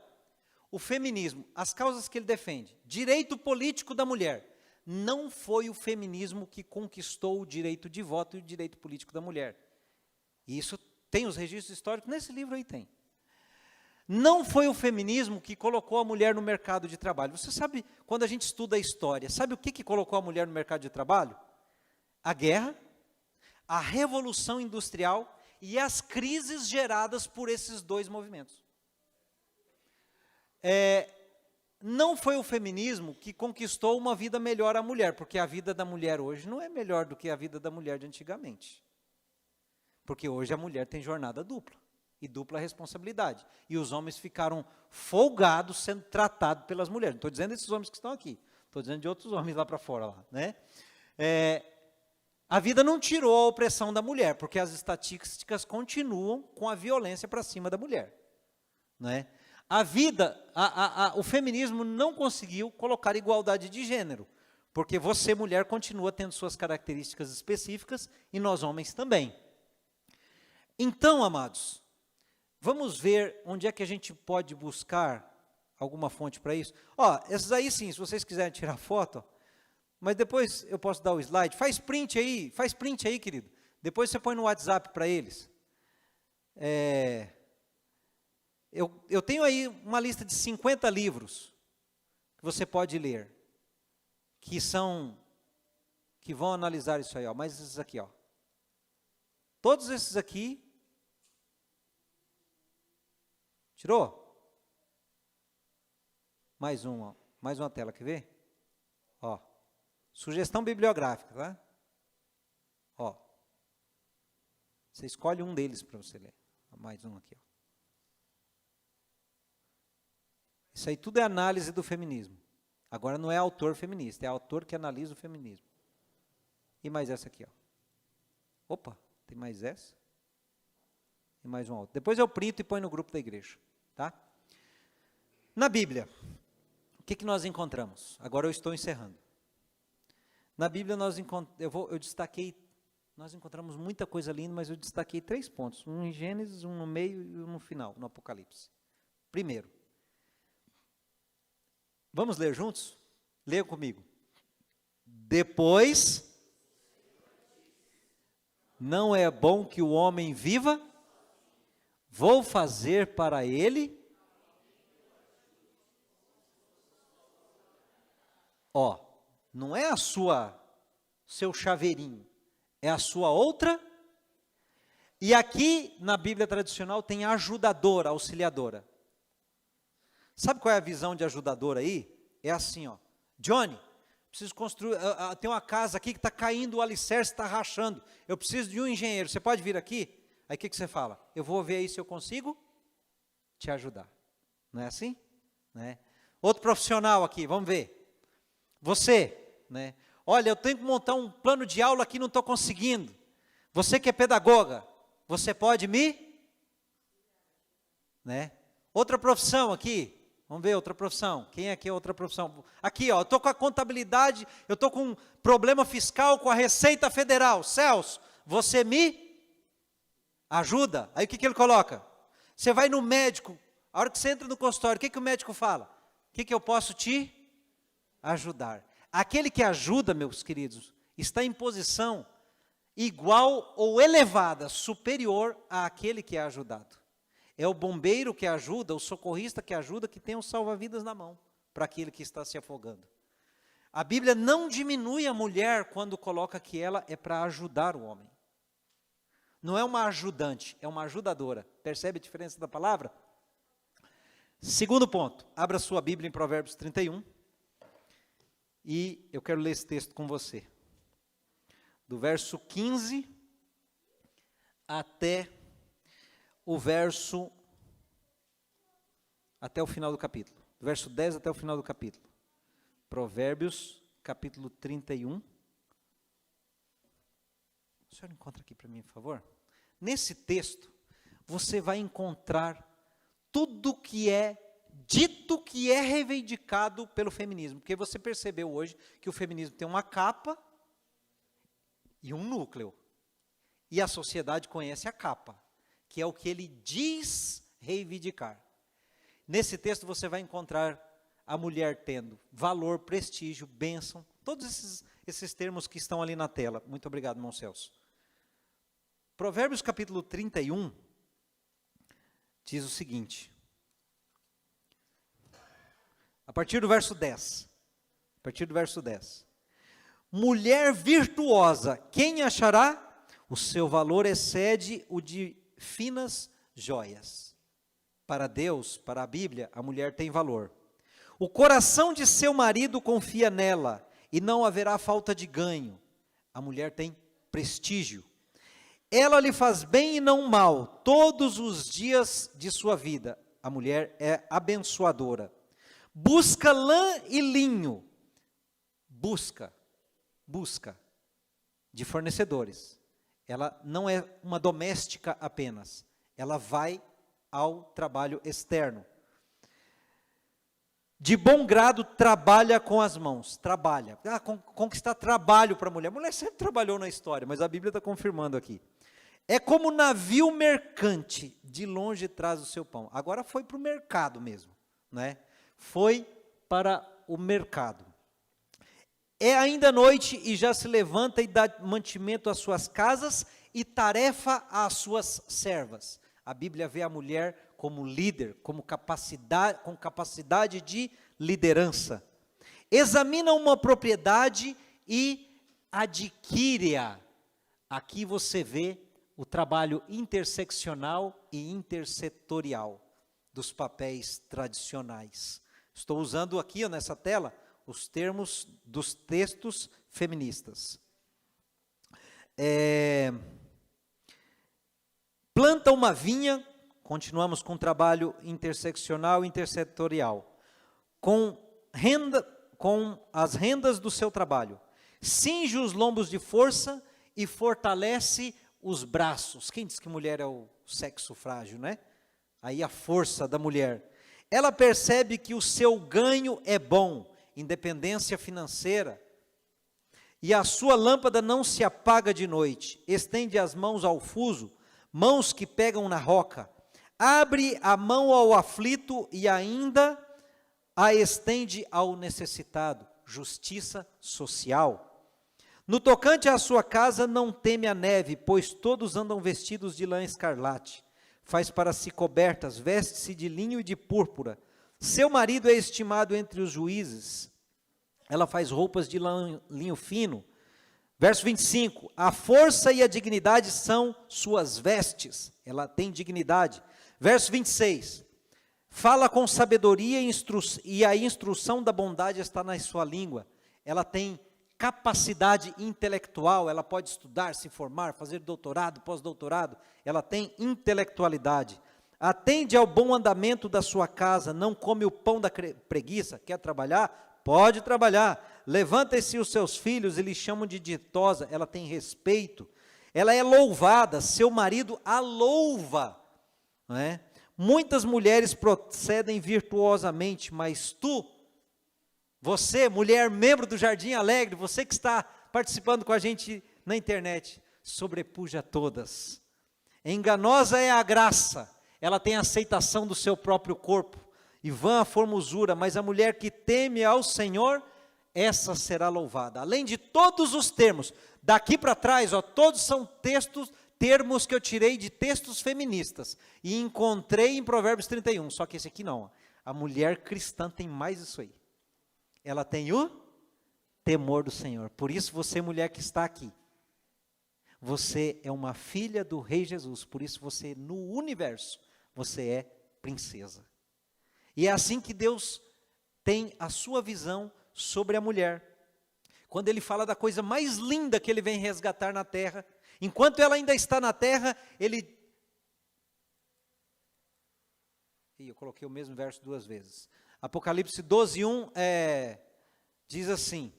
o feminismo, as causas que ele defende, direito político da mulher, não foi o feminismo que conquistou o direito de voto e o direito político da mulher. E isso tem os registros históricos, nesse livro aí tem. Não foi o feminismo que colocou a mulher no mercado de trabalho. Você sabe, quando a gente estuda a história, sabe o que colocou a mulher no mercado de trabalho? A guerra, a revolução industrial e as crises geradas por esses dois movimentos. Não foi o feminismo que conquistou uma vida melhor à mulher, porque a vida da mulher hoje não é melhor do que a vida da mulher de antigamente. Porque hoje a mulher tem jornada dupla, e dupla responsabilidade. E os homens ficaram folgados sendo tratados pelas mulheres. Não estou dizendo desses homens que estão aqui, estou dizendo de outros homens lá para fora. Lá, né? A vida não tirou a opressão da mulher, porque as estatísticas continuam com a violência para cima da mulher. Né? A vida, o feminismo não conseguiu colocar igualdade de gênero, porque você, mulher, continua tendo suas características específicas e nós, homens, também. Então, amados, vamos ver onde é que a gente pode buscar alguma fonte para isso. Esses aí sim, se vocês quiserem tirar foto, mas depois eu posso dar o slide. Faz print aí, querido. Depois você põe no WhatsApp para eles. Eu tenho aí uma lista de 50 livros que você pode ler, que vão analisar isso aí, mas esses aqui, todos esses aqui, tirou? Mais uma tela, quer ver? Sugestão bibliográfica, tá? Você escolhe um deles para você ler. Mais um aqui, Isso aí tudo é análise do feminismo. Agora não é autor feminista, é autor que analisa o feminismo. E mais essa aqui, Opa, tem mais essa? E mais uma outra. Depois eu printo e ponho no grupo da igreja, tá? Na Bíblia, o que nós encontramos? Agora eu estou encerrando. Na Bíblia nós encontramos muita coisa linda, mas eu destaquei 3 pontos. Um em Gênesis, um no meio e um no final, no Apocalipse. Primeiro, vamos ler juntos? Leia comigo. Depois, não é bom que o homem viva, vou fazer para ele, não é seu chaveirinho, é a sua outra, e aqui na Bíblia tradicional tem ajudadora, auxiliadora. Sabe qual é a visão de ajudadora aí? É assim, Johnny, preciso construir, tem uma casa aqui que está caindo, o alicerce está rachando, eu preciso de um engenheiro, você pode vir aqui? Aí o que você fala? Eu vou ver aí se eu consigo te ajudar. Não é assim? Né? Outro profissional aqui, vamos ver. Você, né? Olha, eu tenho que montar um plano de aula aqui, não estou conseguindo. Você que é pedagoga, você pode me? Né? Outra profissão aqui, vamos ver outra profissão. Quem é que é outra profissão? Aqui, eu estou com a contabilidade, eu estou com um problema fiscal com a Receita Federal. Celso, você me ajuda? Aí o que ele coloca? Você vai no médico, a hora que você entra no consultório, o que o médico fala? O que eu posso te ajudar? Aquele que ajuda, meus queridos, está em posição igual ou elevada, superior àquele que é ajudado. É o bombeiro que ajuda, o socorrista que ajuda, que tem um salva-vidas na mão, para aquele que está se afogando. A Bíblia não diminui a mulher quando coloca que ela é para ajudar o homem. Não é uma ajudante, é uma ajudadora. Percebe a diferença da palavra? Segundo ponto, abra sua Bíblia em Provérbios 31. E eu quero ler esse texto com você. do verso 15 até o final do capítulo. Do verso 10 até o final do capítulo. Provérbios, capítulo 31. O senhor encontra aqui para mim, por favor? Nesse texto, você vai encontrar tudo que é dito, que é reivindicado pelo feminismo. Porque você percebeu hoje que o feminismo tem uma capa e um núcleo. E a sociedade conhece a capa, que é o que ele diz reivindicar. Nesse texto você vai encontrar a mulher tendo valor, prestígio, bênção, todos esses termos que estão ali na tela. Muito obrigado, irmão Celso. Provérbios capítulo 31 diz o seguinte, a partir do verso 10. Mulher virtuosa, quem achará? O seu valor excede o de finas joias. Para Deus, para a Bíblia, a mulher tem valor. O coração de seu marido confia nela, e não haverá falta de ganho. A mulher tem prestígio. Ela lhe faz bem e não mal, todos os dias de sua vida. A mulher é abençoadora. Busca lã e linho. Busca de fornecedores. Ela não é uma doméstica apenas. Ela vai ao trabalho externo. De bom grado trabalha com as mãos. Trabalha. Conquistar trabalho para a mulher. A mulher sempre trabalhou na história, mas a Bíblia está confirmando aqui. É como navio mercante, de longe traz o seu pão. Agora foi para o mercado mesmo, né? Foi para o mercado. É ainda noite e já se levanta e dá mantimento às suas casas e tarefa às suas servas. A Bíblia vê a mulher como líder, com capacidade de liderança. Examina uma propriedade e adquire-a. Aqui você vê o trabalho interseccional e intersetorial dos papéis tradicionais. Estou usando aqui nessa tela os termos dos textos feministas. Planta uma vinha, continuamos com o trabalho interseccional e intersetorial, com as rendas do seu trabalho. Cinge os lombos de força e fortalece os braços. Quem diz que mulher é o sexo frágil, né? Aí a força da mulher. Ela percebe que o seu ganho é bom, independência financeira, e a sua lâmpada não se apaga de noite. Estende as mãos ao fuso, mãos que pegam na roca. Abre a mão ao aflito e ainda a estende ao necessitado. Justiça social. No tocante à sua casa, não teme a neve, pois todos andam vestidos de lã escarlate. Faz para si cobertas, veste-se de linho e de púrpura. Seu marido é estimado entre os juízes. Ela faz roupas de linho fino. Verso 25, a força e a dignidade são suas vestes. Ela tem dignidade. Verso 26, fala com sabedoria e a instrução da bondade está na sua língua. Ela tem capacidade intelectual, ela pode estudar, se formar, fazer doutorado, pós-doutorado, ela tem intelectualidade. Atende ao bom andamento da sua casa, não come o pão da preguiça. Quer trabalhar? Pode trabalhar. Levanta-se os seus filhos e lhe chamam de ditosa, ela tem respeito. Ela é louvada, seu marido a louva. Não é? Muitas mulheres procedem virtuosamente, mas você, mulher, membro do Jardim Alegre, você que está participando com a gente na internet, sobrepuja todas. Enganosa é a graça, ela tem aceitação do seu próprio corpo, e vã a formosura, mas a mulher que teme ao Senhor, essa será louvada. Além de todos os termos, daqui para trás, todos são termos que eu tirei de textos feministas, e encontrei em Provérbios 31, só que esse aqui não. A mulher cristã tem mais isso aí. Ela tem o temor do Senhor. Por isso você, mulher que está aqui, você é uma filha do Rei Jesus. Por isso você, no universo, você é princesa. E é assim que Deus tem a sua visão sobre a mulher. Quando ele fala da coisa mais linda que ele vem resgatar na terra, enquanto ela ainda está na terra, ele... eu coloquei o mesmo verso 2 vezes. Apocalipse 12:1 diz assim,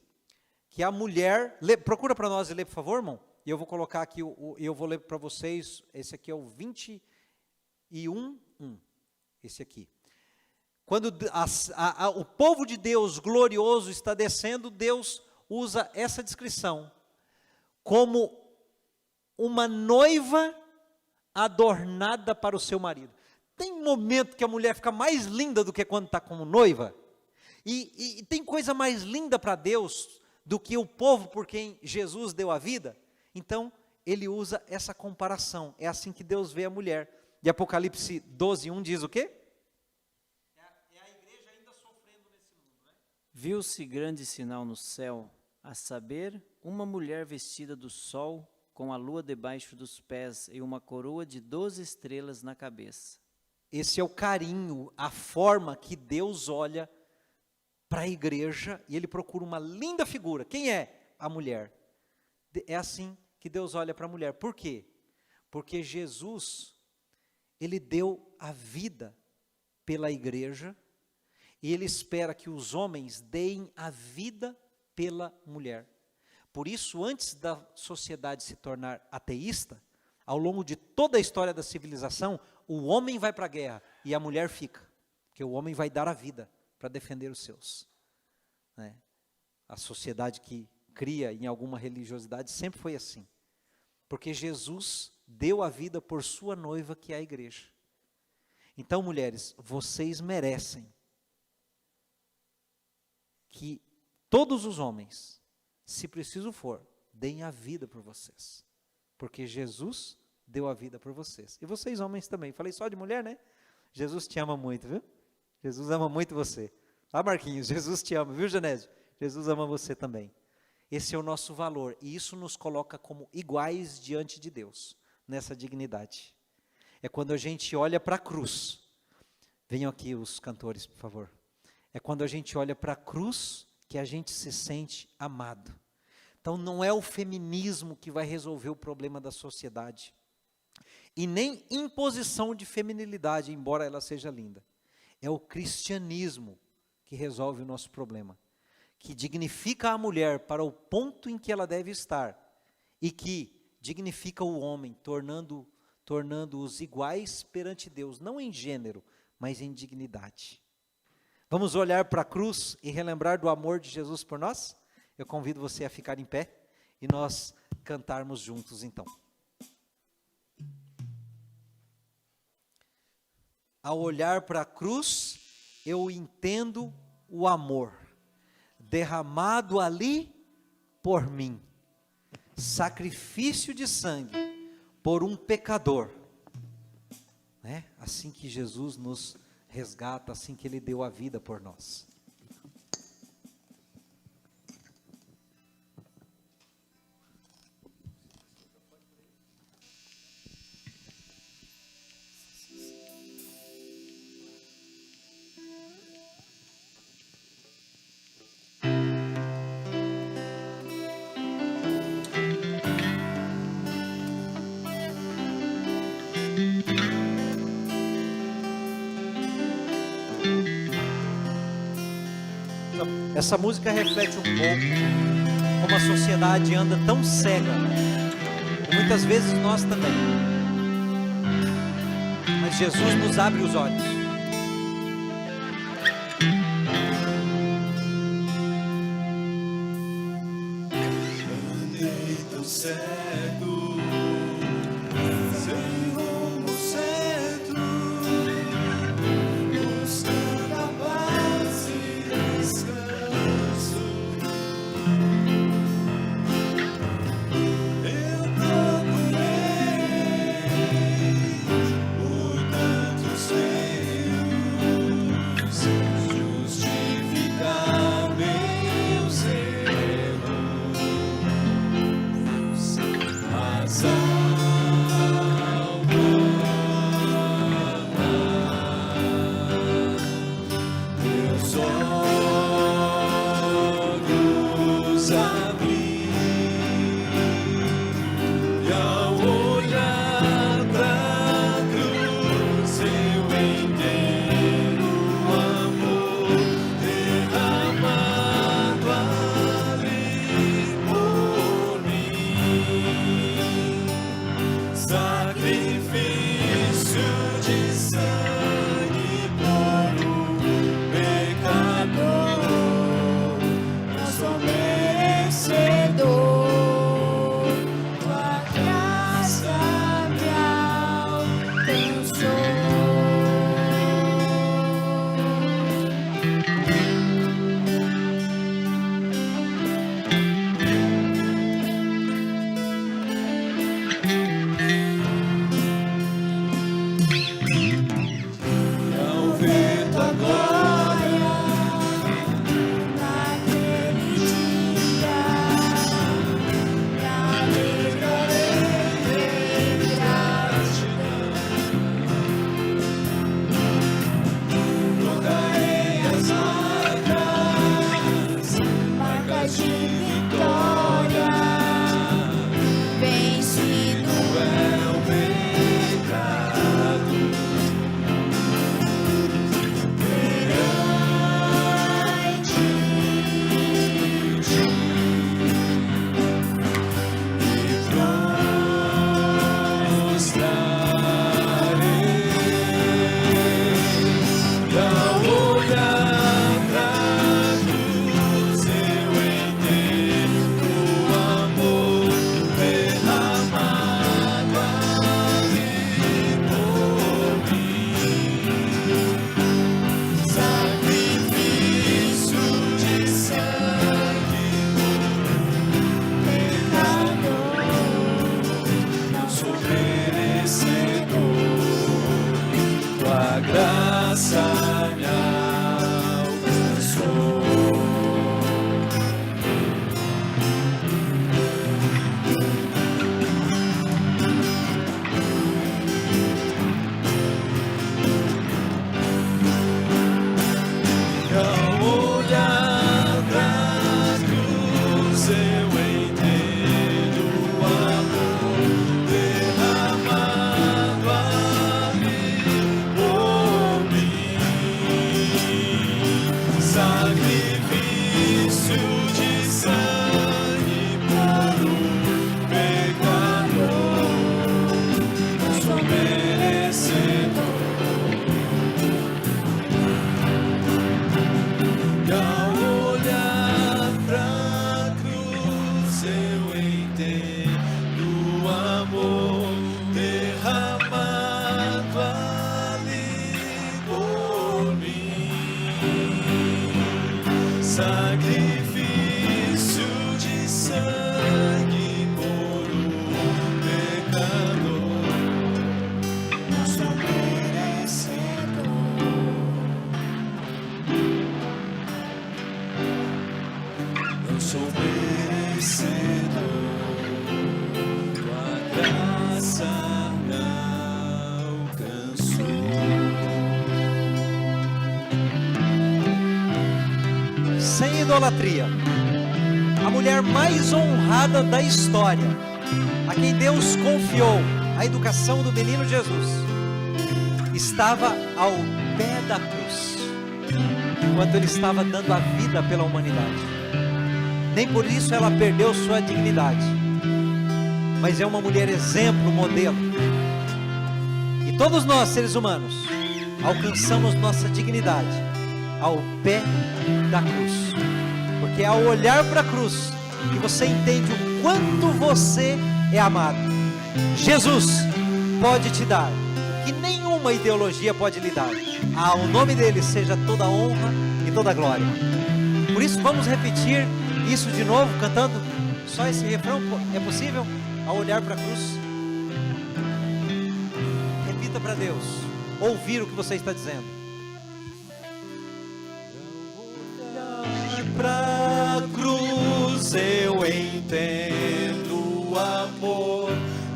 que a mulher... procura para nós e lê, por favor, irmão. E eu vou colocar aqui, eu vou ler para vocês, esse aqui é o 21:1. Esse aqui. Quando o povo de Deus glorioso está descendo, Deus usa essa descrição como uma noiva adornada para o seu marido. Tem um momento que a mulher fica mais linda do que quando está como noiva? E tem coisa mais linda para Deus do que o povo por quem Jesus deu a vida? Então, ele usa essa comparação. É assim que Deus vê a mulher. E Apocalipse 12:1 diz o quê? É a igreja ainda sofrendo nesse mundo, né? Viu-se grande sinal no céu, a saber, uma mulher vestida do sol, com a lua debaixo dos pés e uma coroa de 12 estrelas na cabeça. Esse é o carinho, a forma que Deus olha para a igreja, e ele procura uma linda figura. Quem é? A mulher. É assim que Deus olha para a mulher. Por quê? Porque Jesus, ele deu a vida pela igreja, e ele espera que os homens deem a vida pela mulher. Por isso, antes da sociedade se tornar ateísta, ao longo de toda a história da civilização, o homem vai para a guerra e a mulher fica, porque o homem vai dar a vida para defender os seus. Né? A sociedade que cria em alguma religiosidade sempre foi assim, porque Jesus deu a vida por sua noiva, que é a igreja. Então, mulheres, vocês merecem que todos os homens, se preciso for, deem a vida por vocês, porque Jesus deu a vida por vocês. E vocês homens também. Falei só de mulher, né? Jesus te ama muito, viu? Jesus ama muito você. Ah, Marquinhos, Jesus te ama, viu, Genésio? Jesus ama você também. Esse é o nosso valor, e isso nos coloca como iguais diante de Deus, nessa dignidade. É quando a gente olha para a cruz. Venham aqui os cantores, por favor. É quando a gente olha para a cruz que a gente se sente amado. Então não é o feminismo que vai resolver o problema da sociedade. E nem imposição de feminilidade, embora ela seja linda. É o cristianismo que resolve o nosso problema. Que dignifica a mulher para o ponto em que ela deve estar. E que dignifica o homem, tornando-os iguais perante Deus. Não em gênero, mas em dignidade. Vamos olhar para a cruz e relembrar do amor de Jesus por nós? Eu convido você a ficar em pé e nós cantarmos juntos então. Ao olhar para a cruz, eu entendo o amor derramado ali por mim. Sacrifício de sangue por um pecador. É assim que Jesus nos resgata, assim que Ele deu a vida por nós. Essa música reflete um pouco como a sociedade anda tão cega, muitas vezes nós também, mas Jesus nos abre os olhos. Andei tão cego, sem rumo certo, buscando a paz e descanso. Eu procurei por tantos meios justificar meus erros. Mas de vitória, vencido é o pecado. Sacrifício de sangue por um pecador, não sou merecedor, não sou merecedor, tua graça me alcançou. Sem idolatria, a mulher mais honrada da história, a quem Deus confiou a educação do menino Jesus, estava ao pé da cruz, enquanto ele estava dando a vida pela humanidade. Nem por isso ela perdeu sua dignidade, mas é uma mulher exemplo, modelo. E todos nós, seres humanos, alcançamos nossa dignidade ao pé da cruz, porque é ao olhar para a cruz que você entende o quanto você é amado. Jesus pode te dar o que nenhuma ideologia pode lhe dar. Ao nome dele seja toda a honra e toda a glória. Por isso vamos repetir isso de novo, cantando só esse refrão. É possível? Ao olhar para a cruz, repita para Deus ouvir o que você está dizendo. Pra cruz eu entendo o amor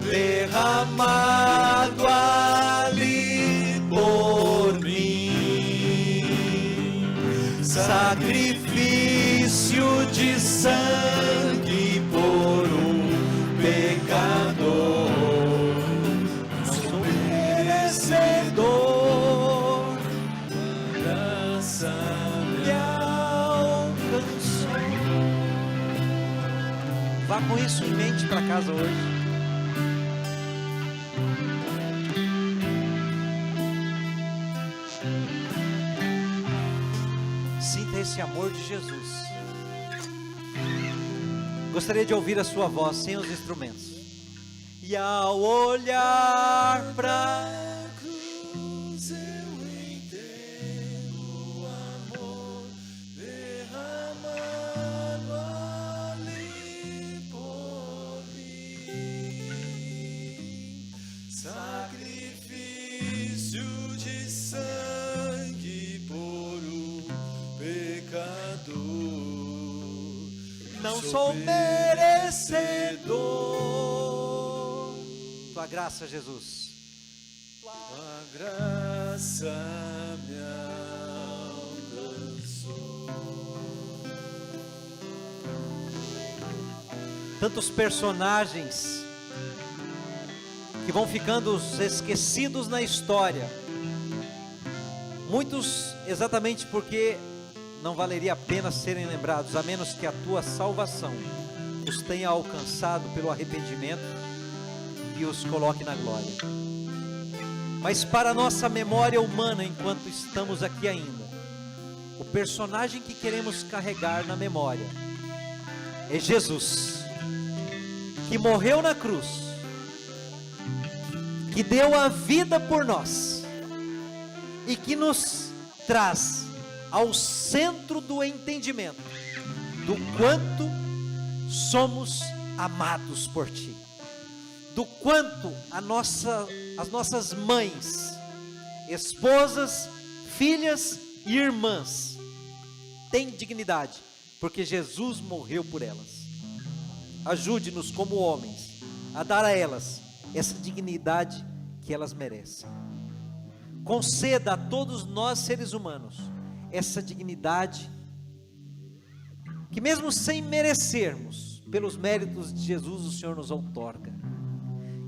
derramado ali por mim, sacrifício de sangue por um pecador, não sou merecedor, graça me alcançou. Vá com isso em mente para casa hoje. Sinta esse amor de Jesus. Gostaria de ouvir a sua voz sem os instrumentos. E ao olhar para cruz eu entendo o amor derramado ali por mim, sacrifício de sangue por um pecador, não sou merecedor. Tua graça, Jesus. tua graça me alcançou. tantos personagens que vão ficando esquecidos na história. Muitos exatamente porque não valeria a pena serem lembrados, a menos que a tua salvação os tenha alcançado pelo arrependimento e os coloque na glória. Mas para a nossa memória humana, enquanto estamos aqui ainda, o personagem que queremos carregar na memória é Jesus, que morreu na cruz, que deu a vida por nós e que nos traz ao centro do entendimento do quanto somos amados por Ti, do quanto as nossas mães, esposas, filhas e irmãs têm dignidade, porque Jesus morreu por elas. Ajude-nos como homens a dar a elas essa dignidade que elas merecem. Conceda a todos nós seres humanos essa dignidade que, mesmo sem merecermos, pelos méritos de Jesus, o Senhor nos outorga.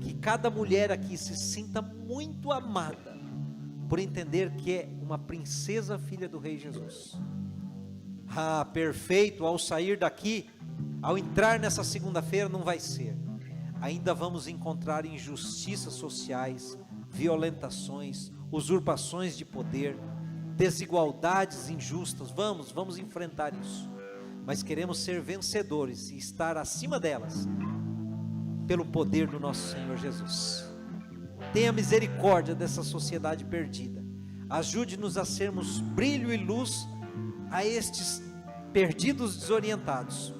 Que cada mulher aqui se sinta muito amada por entender que é uma princesa filha do Rei Jesus. Ah, perfeito, ao sair daqui, ao entrar nessa segunda-feira, não vai ser. Ainda vamos encontrar injustiças sociais, violentações, usurpações de poder, desigualdades injustas. Vamos enfrentar isso. Mas queremos ser vencedores e estar acima delas, pelo poder do nosso Senhor Jesus. Tenha misericórdia dessa sociedade perdida. Ajude-nos a sermos brilho e luz a estes perdidos, desorientados.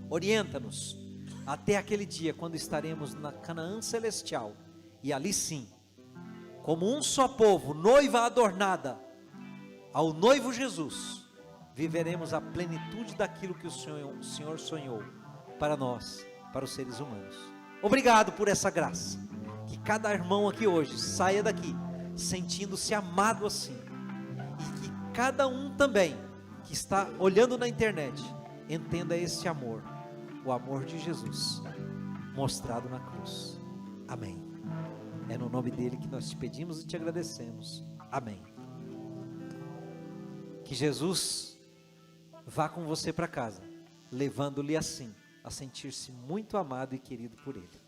Orienta-nos até aquele dia quando estaremos na Canaã celestial, e ali sim, como um só povo, noiva adornada ao noivo Jesus, viveremos a plenitude daquilo que o Senhor sonhou para nós, para os seres humanos. Obrigado por essa graça. Que cada irmão aqui hoje saia daqui sentindo-se amado assim, e que cada um também que está olhando na internet entenda esse amor, o amor de Jesus mostrado na cruz. Amém. É no nome dele que nós te pedimos e te agradecemos. Amém. Que Jesus vá com você para casa, levando-lhe assim a sentir-se muito amado e querido por ele.